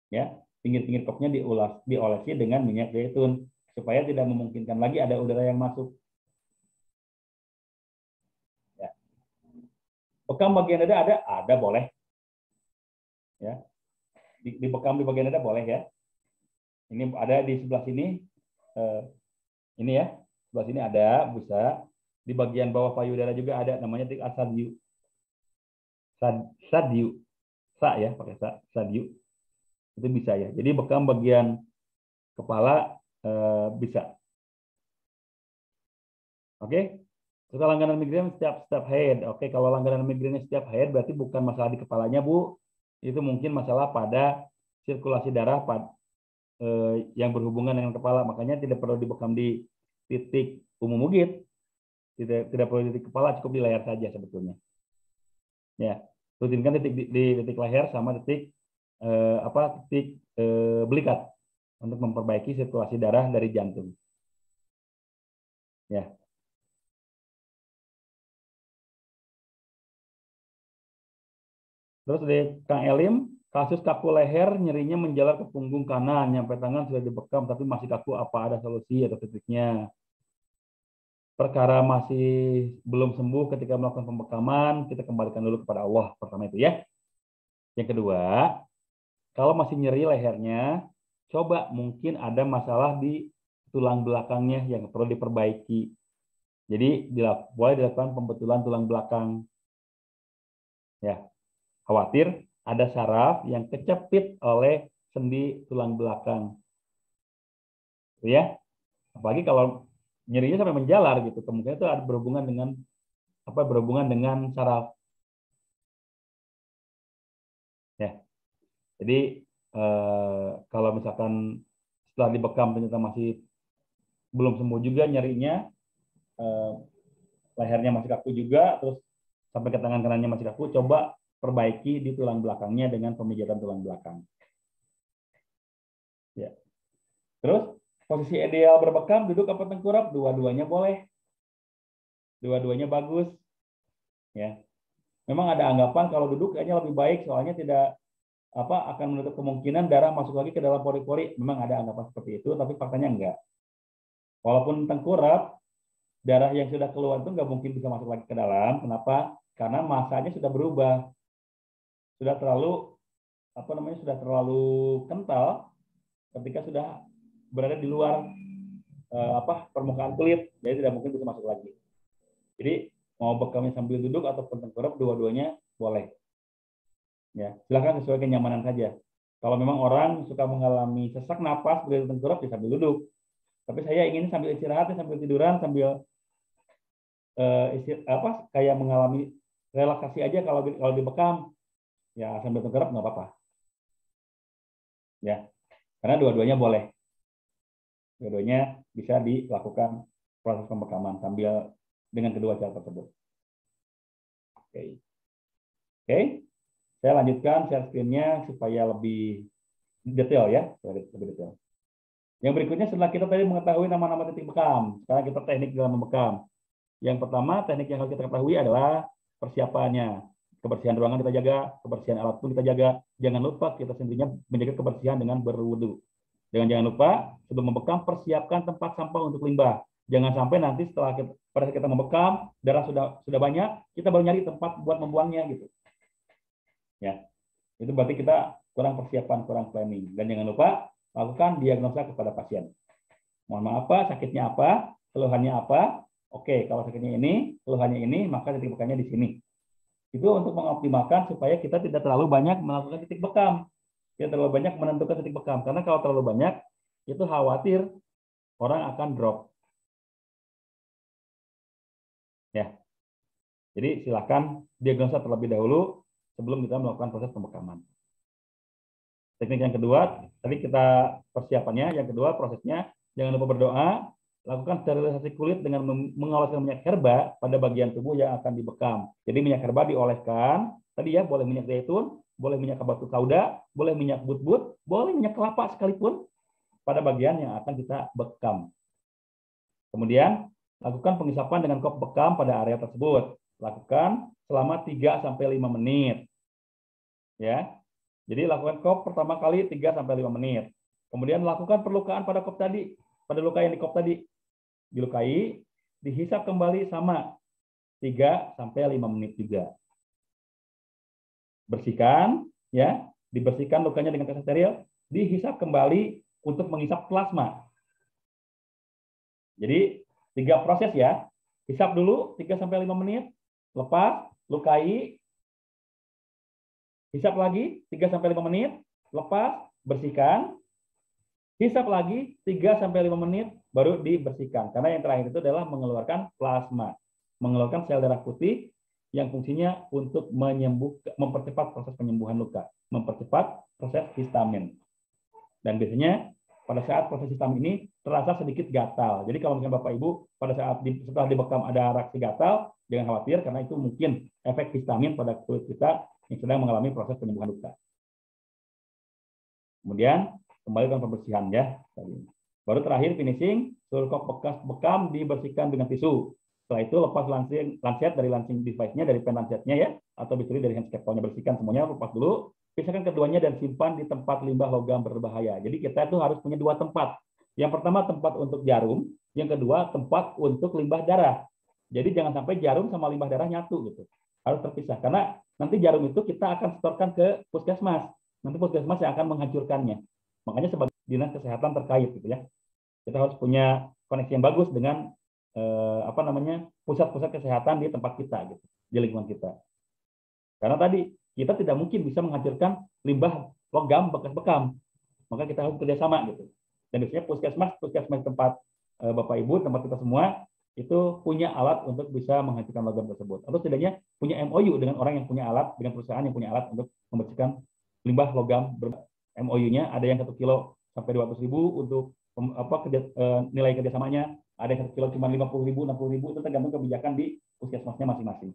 Ya, pinggir-pinggir kopnya diolesi dengan minyak zaitun supaya tidak memungkinkan lagi ada udara yang masuk. Ya. Bekam bagian dada ada boleh. Ya. Bekam di bagian dada boleh ya. Ini ada di sebelah sini. Ini ya, sebelah sini ada busa. Di bagian bawah payudara juga ada, namanya titik asadiu. Sadiu. Sa ya, pakai sa, sadiu. Itu bisa ya. Jadi bekam bagian kepala bisa. Oke. Terus langganan migrain setiap head. Oke, kalau langganan migrainnya setiap head berarti bukan masalah di kepalanya, Bu. Itu mungkin masalah pada sirkulasi darah yang berhubungan dengan kepala. Makanya tidak perlu dibekam di titik umum mugit. Tidak perlu di titik kepala, cukup di leher saja sebetulnya. Ya, rutinkan di titik leher sama titik belikat untuk memperbaiki sirkulasi darah dari jantung. Ya. Terus di Kang Elim, kasus kaku leher nyerinya menjalar ke punggung kanan, nyampe tangan sudah dibekam tapi masih kaku, apa ada solusi atau titiknya? Perkara masih belum sembuh ketika melakukan pembekaman, kita kembalikan dulu kepada Allah pertama itu ya. Yang kedua, kalau masih nyeri lehernya, coba mungkin ada masalah di tulang belakangnya yang perlu diperbaiki. Jadi boleh dilakukan pembetulan tulang belakang. Ya, khawatir ada saraf yang kecepit oleh sendi tulang belakang. Ya, apalagi kalau nyerinya sampai menjalar gitu, kemungkinan itu ada berhubungan dengan saraf. Jadi kalau misalkan setelah dibekam ternyata masih belum sembuh juga nyerinya, lehernya masih kaku juga, terus sampai ke tangan kanannya masih kaku, coba perbaiki di tulang belakangnya dengan pemijatan tulang belakang. Ya. Terus posisi ideal berbekam, duduk apa tengkurap, dua-duanya boleh, dua-duanya bagus. Ya, memang ada anggapan kalau duduk kayaknya lebih baik, soalnya tidak akan menutup kemungkinan darah masuk lagi ke dalam pori-pori. Memang ada anggapan seperti itu, tapi faktanya enggak. Walaupun tengkurap, darah yang sudah keluar itu nggak mungkin bisa masuk lagi ke dalam. Kenapa? Karena masanya sudah berubah, sudah terlalu sudah terlalu kental ketika sudah berada di luar permukaan kulit, jadi tidak mungkin bisa masuk lagi. Jadi mau bekamnya sambil duduk ataupun tengkurap, dua-duanya boleh. Ya, silakan sesuai kenyamanan saja. Kalau memang orang suka mengalami sesak napas begitu tengkurap, bisa sambil duduk. Tapi saya ingin sambil istirahat, sambil tiduran, sambil kayak mengalami relaksasi aja kalau dibekam, ya sambil tengkurap nggak apa-apa. Ya, karena dua-duanya boleh. Dua-duanya bisa dilakukan proses pembekaman sambil dengan kedua cara tersebut. Oke. Saya lanjutkan share screen-nya supaya lebih detail ya, lebih detail. Yang berikutnya setelah kita tadi mengetahui nama-nama titik bekam, sekarang kita teknik dalam membekam. Yang pertama, teknik yang harus kita ketahui adalah persiapannya. Kebersihan ruangan kita jaga, kebersihan alat pun kita jaga. Jangan lupa kita sendirinya menjaga kebersihan dengan berwudu. Jangan lupa sebelum membekam persiapkan tempat sampah untuk limbah. Jangan sampai nanti pada saat kita membekam, darah sudah banyak, kita baru nyari tempat buat membuangnya gitu. Ya, itu berarti kita kurang persiapan, kurang planning. Dan jangan lupa lakukan diagnosa kepada pasien. Mohon maaf Pak, sakitnya apa, keluhannya apa? Oke, kalau sakitnya ini, keluhannya ini, maka titik bekamnya di sini. Itu untuk mengoptimalkan supaya kita tidak terlalu banyak melakukan titik bekam. Tidak terlalu banyak menentukan titik bekam. Karena kalau terlalu banyak, itu khawatir orang akan drop. Ya. Jadi silakan diagnosa terlebih dahulu sebelum kita melakukan proses pembekaman. Teknik yang kedua, tadi kita persiapannya. Yang kedua, prosesnya, jangan lupa berdoa. Lakukan sterilisasi kulit dengan mengoleskan minyak herba pada bagian tubuh yang akan dibekam. Jadi minyak herba dioleskan, tadi ya, boleh minyak zaitun, boleh minyak batu kauda, boleh minyak but-but, boleh minyak kelapa sekalipun pada bagian yang akan kita bekam. Kemudian, lakukan pengisapan dengan kop bekam pada area tersebut. Lakukan selama 3-5 menit. Ya. Jadi lakukan kop pertama kali 3-5 menit. Kemudian lakukan perlukaan pada kop tadi, pada luka yang di kop tadi. Dilukai, dihisap kembali sama 3-5 menit juga. Bersihkan, ya, dibersihkan lukanya dengan tes steril, dihisap kembali untuk menghisap plasma. Jadi 3 proses ya. Hisap dulu 3-5 menit, lepas, lukai, hisap lagi 3-5 menit, lepas, bersihkan, hisap lagi 3-5 menit, baru dibersihkan. Karena yang terakhir itu adalah mengeluarkan plasma, mengeluarkan sel darah putih yang fungsinya untuk mempercepat proses penyembuhan luka, mempercepat proses histamin. Dan biasanya pada saat proses histamin ini terasa sedikit gatal. Jadi kalau misalnya Bapak Ibu pada saat setelah dibekam ada reaksi gatal, jangan khawatir karena itu mungkin efek histamin pada kulit kita yang sedang mengalami proses penyembuhan luka. Kemudian kembali ke pembersihan ya. Baru terakhir finishing, seluruh kop bekas bekam dibersihkan dengan tisu. Setelah itu lepas lancet dari lancing device-nya, dari pen lancetnya ya, atau bisa dari hand scalpel-nya, bersihkan semuanya, lepas dulu. Pisahkan keduanya dan simpan di tempat limbah logam berbahaya. Jadi kita itu harus punya 2 tempat. Yang pertama tempat untuk jarum, yang kedua tempat untuk limbah darah. Jadi jangan sampai jarum sama limbah darah nyatu gitu. Harus terpisah karena nanti jarum itu kita akan setorkan ke puskesmas. Nanti puskesmas yang akan menghancurkannya. Makanya sebagai dinas kesehatan terkait gitu ya. Kita harus punya koneksi yang bagus dengan pusat-pusat kesehatan di tempat kita gitu, di lingkungan kita. Karena tadi kita tidak mungkin bisa menghancurkan limbah logam bekas bekam. Maka kita harus kerjasama gitu. Dan biasanya puskesmas tempat Bapak Ibu, tempat kita semua itu punya alat untuk bisa menghancurkan logam tersebut. Atau setidaknya punya MOU dengan orang yang punya alat, dengan perusahaan yang punya alat untuk membersihkan limbah logam MOU-nya, ada yang 1 kilo sampai 200.000 untuk nilai kerjasamanya, ada yang 1 kilo cuma 50.000, 60.000, itu tergantung kebijakan di puskesmasnya masing-masing.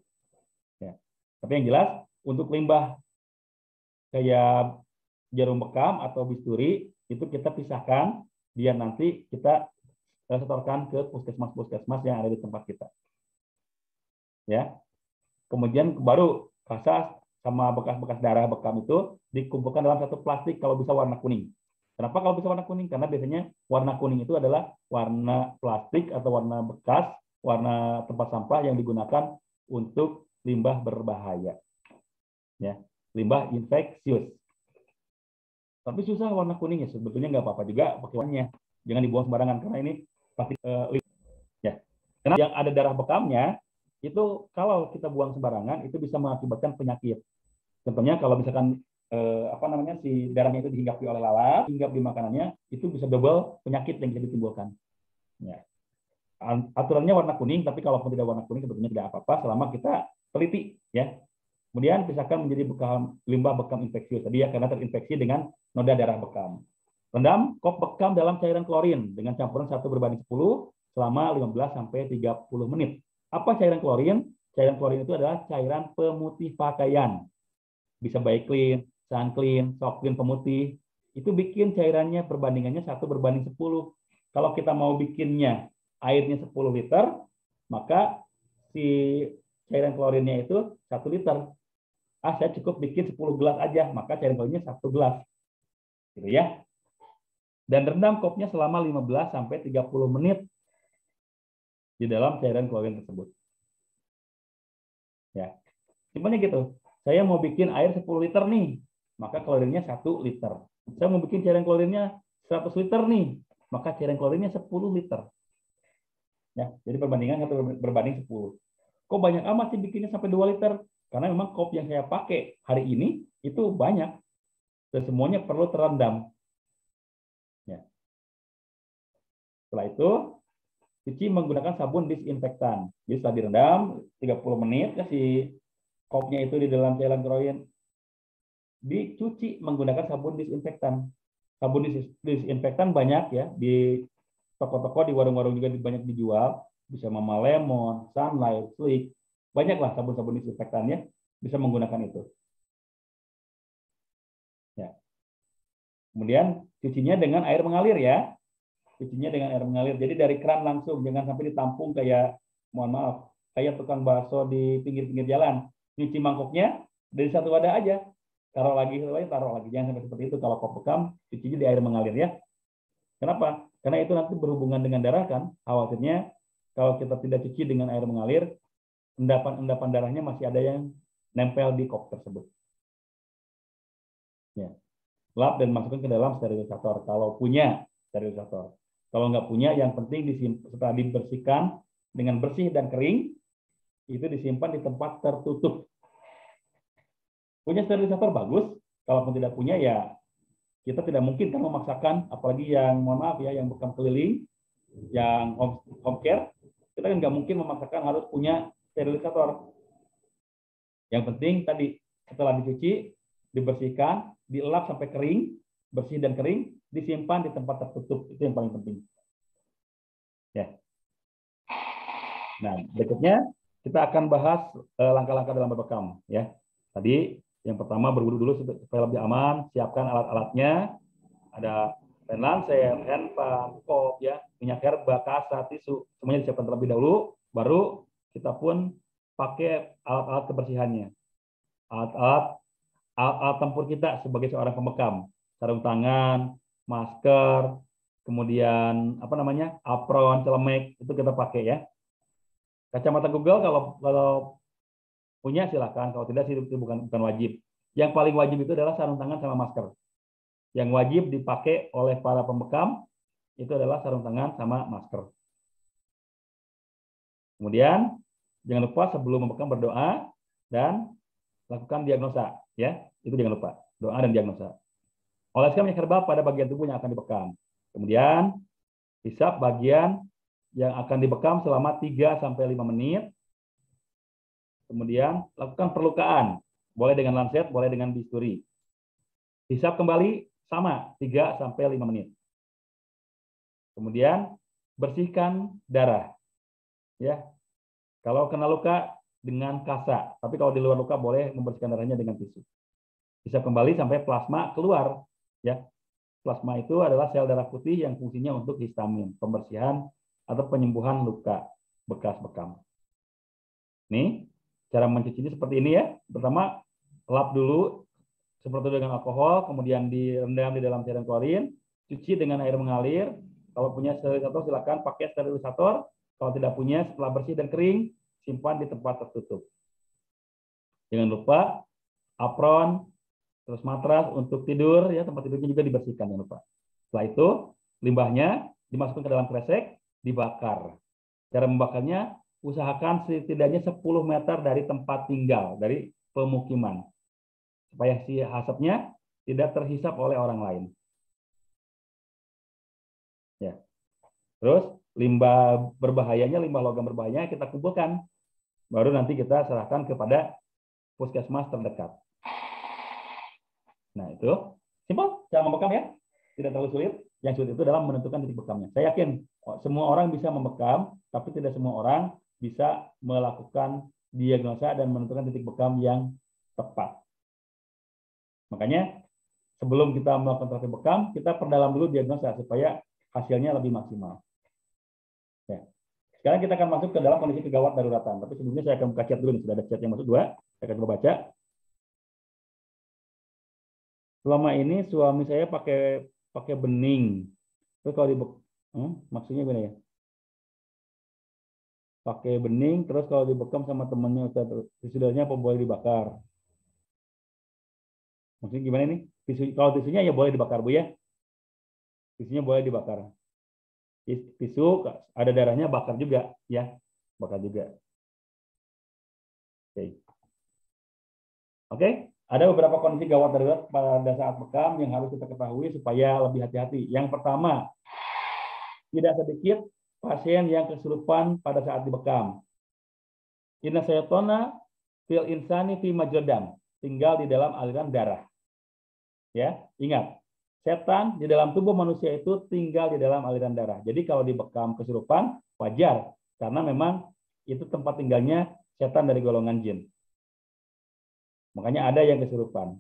Ya. Tapi yang jelas untuk limbah kayak jarum bekam atau bisturi itu kita pisahkan biar nanti kita setorkan ke puskesmas yang ada di tempat kita. Ya. Kemudian baru kasa sama bekas-bekas darah bekam itu dikumpulkan dalam satu plastik kalau bisa warna kuning. Kenapa kalau bisa warna kuning? Karena biasanya warna kuning itu adalah warna plastik atau warna bekas, warna tempat sampah yang digunakan untuk limbah berbahaya. Ya, limbah infeksius. Tapi susah warna kuning ya, sebetulnya nggak apa-apa juga pakai warnanya. Jangan dibuang sembarangan karena ini plastik ya. Karena yang ada darah bekamnya itu kalau kita buang sembarangan itu bisa mengakibatkan penyakit. Contohnya kalau misalkan si darahnya itu dihinggapi oleh lalat, hinggap di makanannya, itu bisa double penyakit yang bisa ditimbulkan. Ya. Aturannya warna kuning, tapi kalaupun tidak warna kuning sebetulnya tidak apa-apa selama kita teliti, ya. Kemudian pisahkan menjadi limbah bekam infeksius tadi ya, karena terinfeksi dengan noda darah bekam. Rendam kop bekam dalam cairan klorin dengan campuran 1:10 selama 15 sampai 30 menit. Apa cairan klorin? Cairan klorin itu adalah cairan pemutih pakaian. Bisa Biclean, Sunclean, Softclean pemutih. Itu bikin cairannya perbandingannya 1:10. Kalau kita mau bikinnya airnya 10 liter, maka si cairan klorinnya itu 1 liter. Saya cukup bikin 10 gelas aja, maka cairan klorinnya 1 gelas. Gitu ya. Dan rendam kopnya selama 15 sampai 30 menit di dalam cairan klorin tersebut. Ya. Simpelnya gitu. Saya mau bikin air 10 liter nih, maka klorinnya 1 liter. Saya mau bikin cairan klorinnya 100 liter nih, maka cairan klorinnya 10 liter. Ya, jadi perbandingan 1 berbanding 10. Kok banyak amat sih bikinnya sampai 2 liter? Karena memang kop yang saya pakai hari ini itu banyak. Dan semuanya perlu terendam. Ya. Setelah itu, cuci menggunakan sabun disinfektan. Jadi setelah direndam 30 menit, kasih kopnya itu di dalam cairan klorin, dicuci menggunakan sabun disinfektan. Sabun disinfektan banyak ya, di toko-toko, di warung-warung juga banyak dijual. Bisa Mama Lemon, Sunlight, Slick. Banyaklah sabun-sabun disinfektannya, bisa menggunakan itu. Ya. Kemudian cucinya dengan air mengalir ya. Cucinya dengan air mengalir. Jadi dari keran langsung, jangan sampai ditampung kayak, mohon maaf, kayak tukang bakso di pinggir-pinggir jalan. Cuci mangkoknya dari satu wadah aja. Taruh lagi, jangan sampai seperti itu. Kalau kop bekam, cucinya di air mengalir ya. Kenapa? Karena itu nanti berhubungan dengan darah kan. Khawatirnya kalau kita tidak cuci dengan air mengalir, endapan-endapan darahnya masih ada yang nempel di kop tersebut. Ya. Lap dan masukkan ke dalam sterilisator. Kalau punya sterilisator. Kalau nggak punya, yang penting setelah dibersihkan dengan bersih dan kering, itu disimpan di tempat tertutup. Punya sterilisator bagus, kalaupun tidak punya ya kita tidak mungkin kan memaksakan, apalagi yang mohon maaf ya, yang bekam keliling, yang home care, kita kan nggak mungkin memaksakan harus punya sterilisator. Yang penting tadi setelah dicuci, dibersihkan, dielap sampai kering, bersih dan kering, disimpan di tempat tertutup, itu yang paling penting. Ya. Nah, berikutnya kita akan bahas langkah-langkah dalam berbekam ya. Tadi yang pertama berwudu dulu supaya lebih aman, siapkan alat-alatnya. Ada pen lancet, handpan, kop ya, minyak herba, kasa, tisu, semuanya disiapkan terlebih dahulu, baru kita pun pakai alat-alat kebersihannya. Alat tempur kita sebagai seorang pembekam, sarung tangan, masker, kemudian apron, celemek, itu kita pakai ya. Kacamata Google kalau punya silakan, kalau tidak sih itu bukan wajib. Yang paling wajib itu adalah sarung tangan sama masker. Yang wajib dipakai oleh para pembekam itu adalah sarung tangan sama masker. Kemudian jangan lupa sebelum membekam berdoa dan lakukan diagnosa ya. Itu jangan lupa, doa dan diagnosa. Oleskan minyak herbal pada bagian tubuh yang akan dibekam. Kemudian hisap bagian yang akan dibekam selama 3-5 menit. Kemudian lakukan perlukaan, boleh dengan lancet, boleh dengan bisturi. Hisap kembali sama 3 sampai 5 menit. Kemudian bersihkan darah. Ya. Kalau kena luka dengan kasa, tapi kalau di luar luka boleh membersihkan darahnya dengan tisu. Hisap kembali sampai plasma keluar. Ya. Plasma itu adalah sel darah putih yang fungsinya untuk histamin, pembersihan atau penyembuhan luka bekas bekam. Nih, cara mencucinya seperti ini ya. Pertama, lap dulu seperti dengan alkohol, kemudian direndam di dalam cairan klorin, cuci dengan air mengalir. Kalau punya sterilisator silakan pakai sterilisator. Kalau tidak punya, setelah bersih dan kering, simpan di tempat tertutup. Jangan lupa apron, terus matras untuk tidur, ya tempat tidurnya juga dibersihkan, jangan lupa. Setelah itu, limbahnya dimasukkan ke dalam kresek, dibakar. Cara membakarnya, usahakan setidaknya 10 meter dari tempat tinggal, dari pemukiman, supaya si asapnya tidak terhisap oleh orang lain. Ya. Terus limbah berbahayanya, limbah logam berbahayanya kita kumpulkan, baru nanti kita serahkan kepada puskesmas terdekat. Nah itu simpel cara membekam ya, tidak terlalu sulit. Yang sulit itu dalam menentukan titik bekamnya. Saya yakin semua orang bisa membekam, tapi tidak semua orang bisa melakukan diagnosa dan menentukan titik bekam yang tepat. Makanya sebelum kita melakukan terapi bekam, kita perdalam dulu diagnosa supaya hasilnya lebih maksimal. Ya. Sekarang kita akan masuk ke dalam kondisi kegawat daruratan. Tapi sebelumnya saya akan buka chat dulu nih. Sudah ada chat yang masuk 2. Saya akan coba baca. Selama ini suami saya pakai bening. Terus kalau maksudnya gimana ya? Pakai bening, terus kalau dibekam sama temannya tisudahnya apa boleh dibakar? Maksudnya gimana nih? Kalau tisunya ya boleh dibakar, Bu ya. Tisunya boleh dibakar. Tisu ada darahnya bakar juga ya, bakar juga. Oke. Ada beberapa kondisi gawat darurat pada saat bekam yang harus kita ketahui supaya lebih hati-hati. Yang pertama, tidak sedikit pasien yang kesurupan pada saat dibekam. Inna sayatona fil insani fi majrodam, tinggal di dalam aliran darah. Ya, ingat, setan di dalam tubuh manusia itu tinggal di dalam aliran darah. Jadi kalau dibekam kesurupan wajar, karena memang itu tempat tinggalnya setan dari golongan jin. Makanya ada yang kesurupan.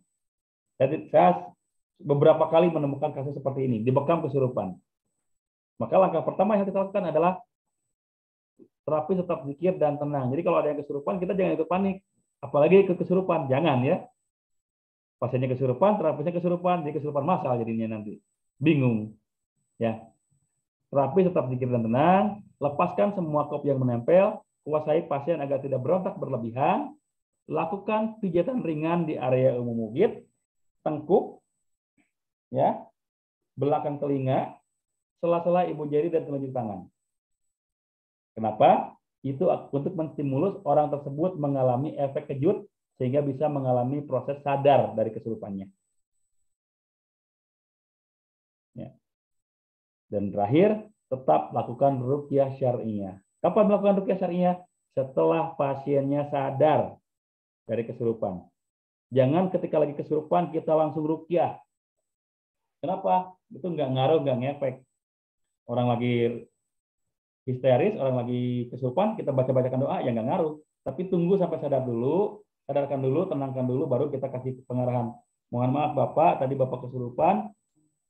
Jadi saya beberapa kali menemukan kasus seperti ini, dibekam kesurupan. Maka langkah pertama yang kita lakukan adalah terapi tetap zikir dan tenang. Jadi kalau ada yang kesurupan, kita jangan ikut panik. Apalagi kesurupan, jangan ya. Pasiennya kesurupan, terapisnya kesurupan, jadi kesurupan massal jadinya nanti. Bingung. Ya. Terapi tetap zikir dan tenang, lepaskan semua kop yang menempel, kuasai pasien agar tidak berontak berlebihan, lakukan pijatan ringan di area umum mugit, tengkuk, ya, belakang telinga, sela-sela ibu jari dan telunjuk tangan. Kenapa? Itu untuk menstimulus orang tersebut mengalami efek kejut sehingga bisa mengalami proses sadar dari kesurupannya. Ya. Dan terakhir, tetap lakukan ruqyah syar'iyah. Kapan melakukan ruqyah syar'iyah? Setelah pasiennya sadar dari kesurupan. Jangan ketika lagi kesurupan kita langsung ruqyah. Kenapa? Itu nggak ngaruh, nggak ngefek. Orang lagi histeris, orang lagi kesurupan, kita baca-bacakan doa, ya nggak ngaruh. Tapi tunggu sampai sadar dulu, sadarkan dulu, tenangkan dulu, baru kita kasih pengarahan. Mohon maaf Bapak, tadi Bapak kesurupan,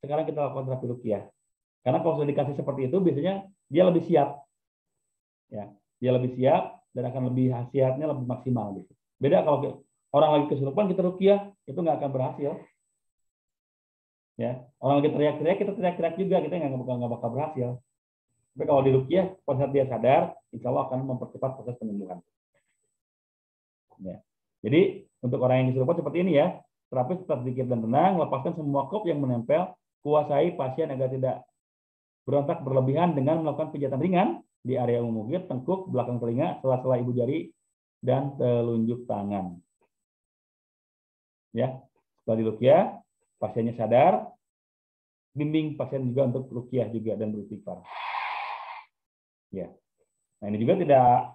sekarang kita lakukan terapi ruqyah. Karena kalau sudah dikasih seperti itu, biasanya dia lebih siap. Ya, dia lebih siap dan akan lebih hasiatnya lebih maksimal gitu. Beda kalau orang lagi kesurupan kita ruqyah, itu nggak akan berhasil. Ya, orang lagi teriak-teriak kita teriak-teriak juga, kita nggak bakal berhasil. Tapi kalau di ruqyah, pada saat dia sadar, insya Allah akan mempercepat proses penyembuhan. Ya. Jadi untuk orang yang kesurupan seperti ini ya, terapi tetap zikir dan tenang, lepaskan semua kop yang menempel, kuasai pasien agar tidak berontak berlebihan dengan melakukan pijatan ringan di area umum mugit, tengkuk, belakang telinga, sela-sela ibu jari, dan telunjuk tangan. Ya, setelah di ruqyah, pasiennya sadar, bimbing pasien juga untuk ruqyah juga dan beristighfar. Ya, nah ini juga tidak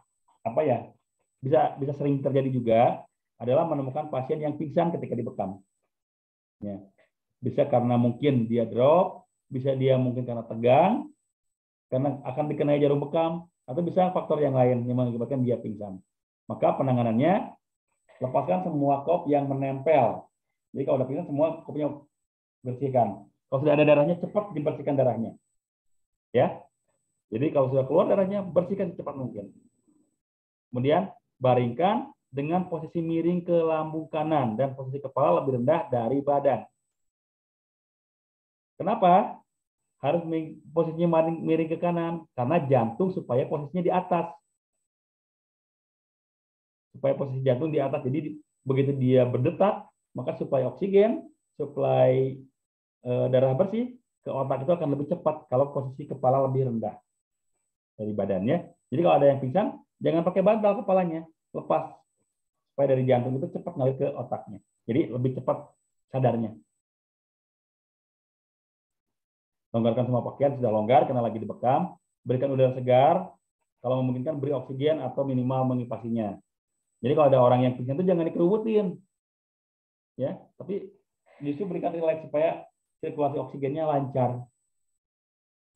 bisa sering terjadi juga adalah menemukan pasien yang pingsan ketika dibekam. Ya. Bisa karena mungkin dia drop, bisa dia mungkin karena tegang, karena akan dikenai jarum bekam, atau bisa faktor yang lain yang mengakibatkan dia pingsan. Maka penanganannya, lepaskan semua kop yang menempel. Jadi kalau udah pingsan, semua kopnya bersihkan. Kalau sudah ada darahnya, cepat dibersihkan darahnya. Ya. Jadi kalau sudah keluar darahnya, bersihkan secepat mungkin. Kemudian baringkan dengan posisi miring ke lambung kanan dan posisi kepala lebih rendah dari badan. Kenapa? Harus posisinya miring ke kanan karena jantung supaya posisinya di atas. Supaya posisi jantung di atas. Jadi begitu dia berdetak, maka supaya oksigen, suplai darah bersih ke otak itu akan lebih cepat kalau posisi kepala lebih rendah dari badannya. Jadi kalau ada yang pingsan, jangan pakai bantal kepalanya, lepas supaya dari jantung itu cepat ngalir ke otaknya. Jadi lebih cepat sadarnya. Longgarkan semua pakaian, sudah longgar karena lagi dibekam. Berikan udara segar, kalau memungkinkan beri oksigen atau minimal mengipasinya. Jadi kalau ada orang yang pingsan itu jangan dikerubutin, ya, tapi justru berikan relax supaya sirkulasi oksigennya lancar.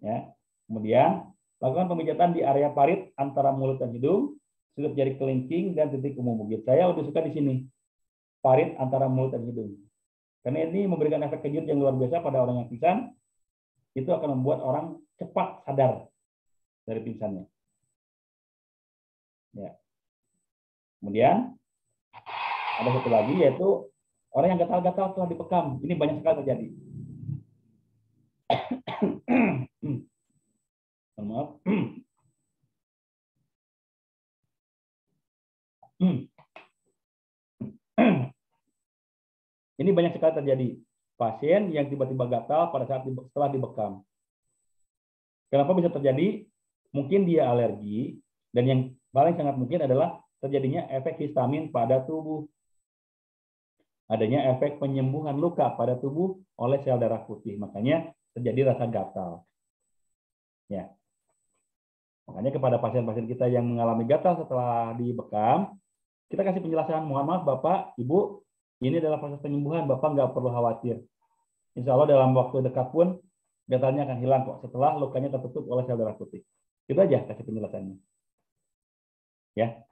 Ya. Kemudian lakukan pemijatan di area parit antara mulut dan hidung, sudut jari kelingking dan titik umum bugit. Saya lebih suka di sini, parit antara mulut dan hidung, karena ini memberikan efek kejut yang luar biasa pada orang yang pingsan. Itu akan membuat orang cepat sadar dari pingsannya. Ya. Kemudian ada satu lagi yaitu orang yang gatal-gatal setelah dibekam. Ini banyak sekali terjadi. Maaf. Ini banyak sekali terjadi. Pasien yang tiba-tiba gatal pada saat setelah dibekam. Kenapa bisa terjadi? Mungkin dia alergi, dan yang paling sangat mungkin adalah terjadinya efek histamin pada tubuh. Adanya efek penyembuhan luka pada tubuh oleh sel darah putih. Makanya terjadi rasa gatal. Ya. Makanya kepada pasien-pasien kita yang mengalami gatal setelah dibekam, kita kasih penjelasan, mohon maaf Bapak, Ibu, ini adalah proses penyembuhan, Bapak nggak perlu khawatir. Insya Allah dalam waktu dekat pun gatalnya akan hilang kok setelah lukanya tertutup oleh sel darah putih. Itu aja kasih penjelasannya. Ya.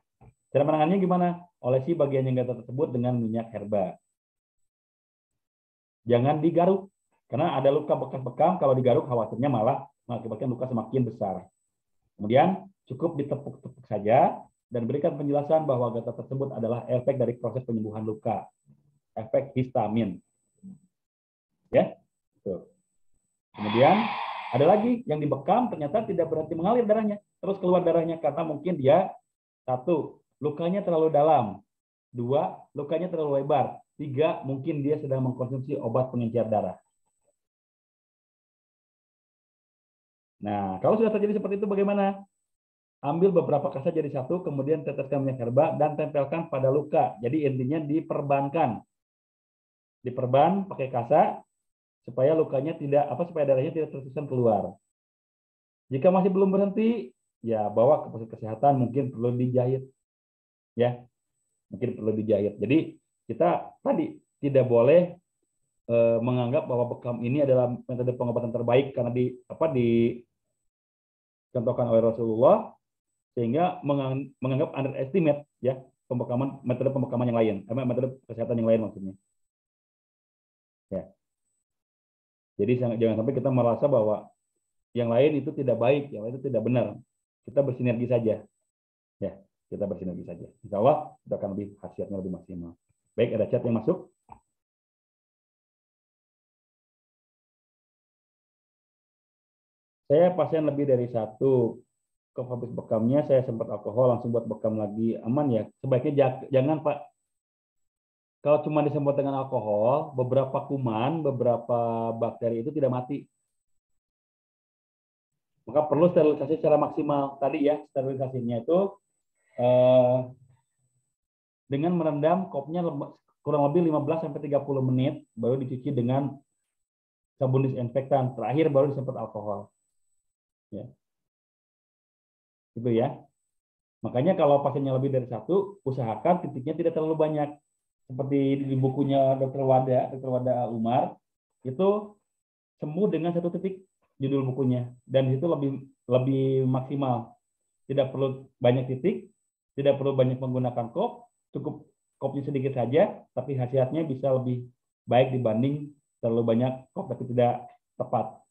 Cara penanganannya gimana? Olesi bagian yang gatal tersebut dengan minyak herba. Jangan digaruk, karena ada luka bekas bekam, kalau digaruk khawatirnya malah mengakibatkan luka semakin besar. Kemudian cukup ditepuk-tepuk saja dan berikan penjelasan bahwa gatal tersebut adalah efek dari proses penyembuhan luka, efek histamin. Ya, tuh. Kemudian ada lagi yang dibekam ternyata tidak berhenti mengalir darahnya, terus keluar darahnya karena mungkin dia satu, lukanya terlalu dalam, dua, lukanya terlalu lebar, tiga, mungkin dia sedang mengkonsumsi obat pengencer darah. Nah, kalau sudah terjadi seperti itu bagaimana? Ambil beberapa kasa jadi satu, kemudian teteskan minyak herba dan tempelkan pada luka. Jadi intinya diperbankan. Diperban pakai kasa supaya lukanya tidak supaya darahnya tidak terus-terusan keluar. Jika masih belum berhenti, ya bawa ke pusat kesehatan, mungkin perlu dijahit. Ya, mungkin perlu dijahit. Jadi kita tadi tidak boleh menganggap bahwa bekam ini adalah metode pengobatan terbaik karena dicontohkan oleh Rasulullah, sehingga menganggap underestimate ya metode pembekaman yang lain, metode kesehatan yang lain maksudnya. Ya. Jadi jangan sampai kita merasa bahwa yang lain itu tidak baik, yang lain itu tidak benar. Kita bersinergi saja. Ya, kita bersinergi saja. Insya Allah kita akan lebih khasiatnya lebih maksimal. Baik, ada chat yang masuk. Saya pasien lebih dari satu. Habis bekamnya saya sempat alkohol, langsung buat bekam lagi, aman ya? Sebaiknya jangan Pak. Kalau cuma disemprot dengan alkohol, beberapa kuman, beberapa bakteri itu tidak mati. Maka perlu sterilisasi secara maksimal. Tadi ya, sterilisasinya itu dengan merendam kopnya kurang lebih 15-30 menit, baru dicuci dengan sabun disinfektan. Terakhir baru disemprot alkohol. Ya. Itu ya. Makanya kalau pasiennya lebih dari satu, usahakan titiknya tidak terlalu banyak. Seperti di bukunya Dr. Wada Umar, itu sembuh dengan 1 titik judul bukunya, dan itu lebih maksimal. Tidak perlu banyak titik, tidak perlu banyak menggunakan kop, cukup kopnya sedikit saja, tapi khasiatnya bisa lebih baik dibanding terlalu banyak kop tapi tidak tepat.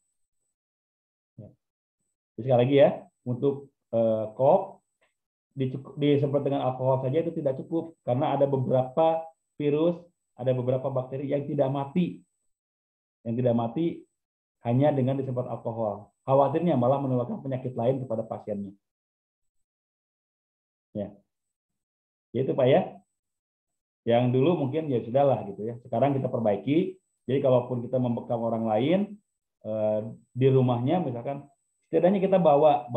Sekali lagi ya, untuk kop disemprot dengan alkohol saja itu tidak cukup, karena ada beberapa virus, ada beberapa bakteri yang tidak mati. Yang tidak mati hanya dengan disemprot alkohol. Khawatirnya malah menularkan penyakit lain kepada pasiennya. Ya. Itu Pak ya. Yang dulu mungkin ya sudahlah gitu ya. Sekarang kita perbaiki. Jadi kalaupun kita membekam orang lain di rumahnya, misalkan setidaknya kita bawa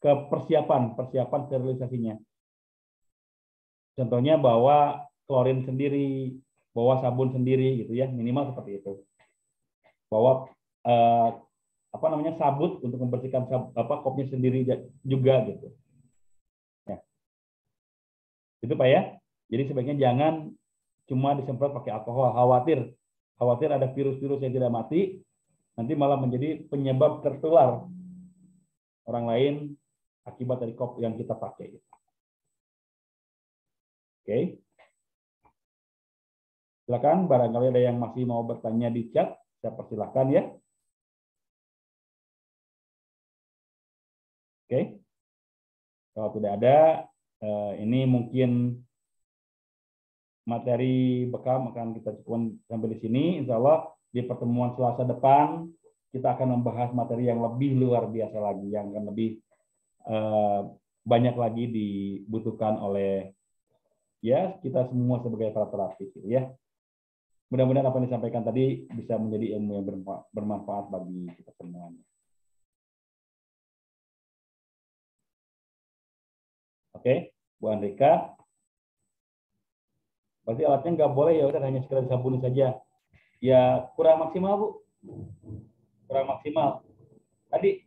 ke persiapan sterilisasinya. Contohnya bawa klorin sendiri, bawa sabun sendiri gitu ya, minimal seperti itu. Bawa sabut untuk membersihkan kopnya sendiri juga gitu. Ya. Itu Pak ya. Jadi sebaiknya jangan cuma disemprot pakai alkohol, khawatir ada virus-virus yang tidak mati, nanti malah menjadi penyebab tertular orang lain akibat dari kop yang kita pakai. Oke. Silakan, barangkali ada yang masih mau bertanya di chat, saya persilahkan ya. Oke. Kalau tidak ada, ini mungkin materi bekam akan kita cukupkan sampai di sini. Insya Allah di pertemuan Selasa depan kita akan membahas materi yang lebih luar biasa lagi, yang akan lebih banyak lagi dibutuhkan oleh ya kita semua sebagai para terapis gitu ya. Mudah-mudahan apa yang disampaikan tadi bisa menjadi ilmu yang bermanfaat bagi kita semuanya. Oke, Bu Andrika. Berarti alatnya nggak boleh ya, udah hanya sekedar sabun saja. Ya kurang maksimal Bu, kurang maksimal. Tadi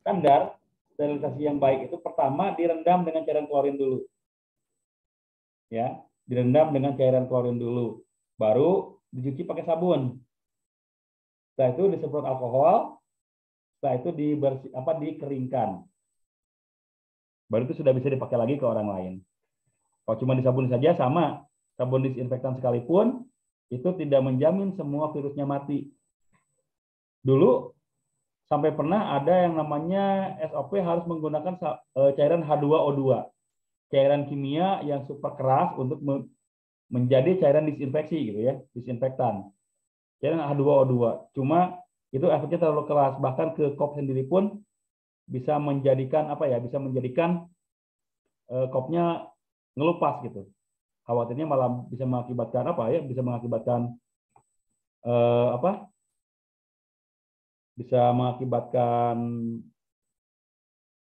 standar sterilisasi yang baik itu pertama direndam dengan cairan klorin dulu. Ya, direndam dengan cairan klorin dulu. Baru dicuci pakai sabun. Setelah itu disemprot alkohol. Setelah itu dikeringkan. Baru itu sudah bisa dipakai lagi ke orang lain. Kalau cuma disabun saja sama, sabun disinfektan sekalipun itu tidak menjamin semua virusnya mati. Dulu sampai pernah ada yang namanya SOP harus menggunakan cairan H2O2, cairan kimia yang super keras untuk menjadi cairan disinfeksi gitu ya, disinfektan. Cairan H2O2. Cuma itu efeknya terlalu keras, bahkan ke kop sendiri pun bisa menjadikan kopnya ngelupas gitu. Khawatirnya malah bisa mengakibatkan Bisa mengakibatkan bisa mengakibatkan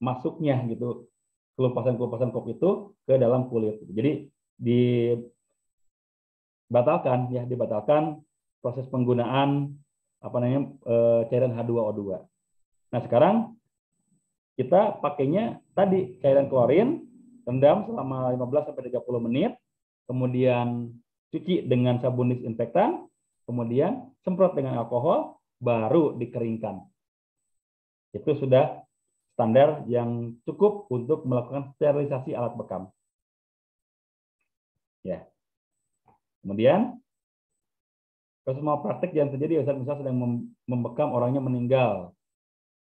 masuknya gitu kelupasan kop itu ke dalam kulit. Jadi dibatalkan proses penggunaan cairan H2O2. Nah, sekarang kita pakainya tadi cairan klorin, rendam selama 15-30 menit, kemudian cuci dengan sabun disinfektan, kemudian semprot dengan alkohol, baru dikeringkan. Itu sudah standar yang cukup untuk melakukan sterilisasi alat bekam. Ya. Kemudian semua praktek yang terjadi, misal sedang membekam orangnya meninggal.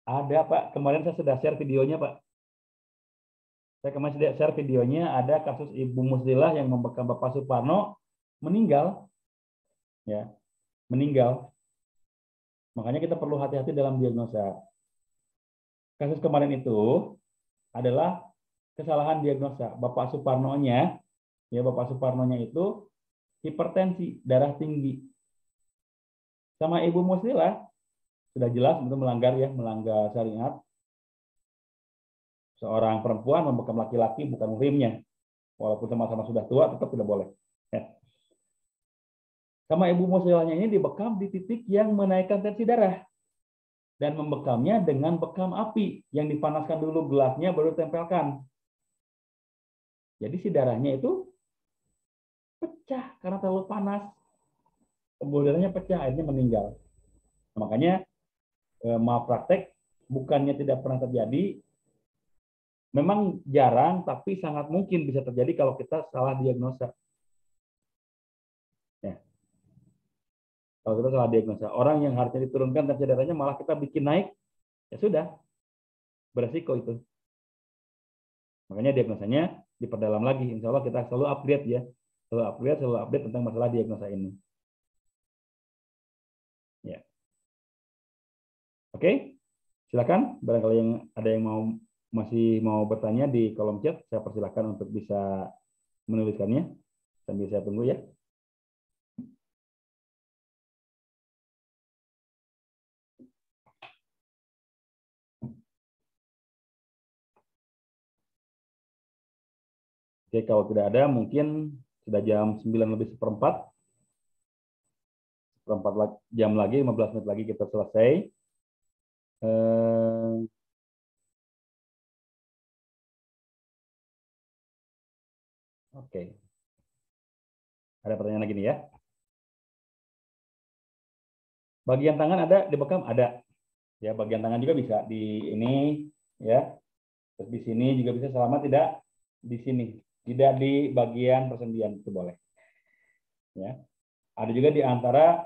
Ada Pak, kemarin saya sudah share videonya Pak. Saya kemarin sudah share videonya, ada kasus Ibu Muslilah yang membekam Bapak Suparno meninggal. Ya, meninggal. Makanya kita perlu hati-hati dalam diagnosa. Kasus kemarin itu adalah kesalahan diagnosa. Bapak Suparnonya itu hipertensi, darah tinggi. Sama Ibu Muslilah sudah jelas itu melanggar syariat. Seorang perempuan membekam laki-laki bukan muhrimnya. Walaupun sama-sama sudah tua, tetap tidak boleh. Ya. Sama Ibu Muslilahnya ini dibekam di titik yang menaikkan tensi darah. Dan membekamnya dengan bekam api. Yang dipanaskan dulu gelasnya, baru ditempelkan. Jadi si darahnya itu pecah karena terlalu panas. Pembuluh darahnya pecah, akhirnya meninggal. Makanya malpraktek bukannya tidak pernah terjadi, memang jarang, tapi sangat mungkin bisa terjadi kalau kita salah diagnosa. Ya, kalau kita salah diagnosa, orang yang harusnya diturunkan tensi darahnya malah kita bikin naik, ya sudah, beresiko itu. Makanya diagnosanya diperdalam lagi. Insya Allah kita selalu upgrade ya, selalu update tentang masalah diagnosa ini. Ya, oke, silakan. Barangkali yang ada yang masih mau bertanya di kolom chat, saya persilakan untuk bisa menuliskannya sambil saya tunggu ya. Oke, kalau tidak ada mungkin sudah jam 9 lebih seperempat. Jam lagi, 15 menit lagi kita selesai. Oke. Ada pertanyaan lagi nih ya. Bagian tangan ada dibekam? Ada. Ya, bagian tangan juga bisa di ini ya. Terus di sini juga bisa selama tidak di sini. Tidak di bagian persendian itu boleh. Ya. Ada juga di antara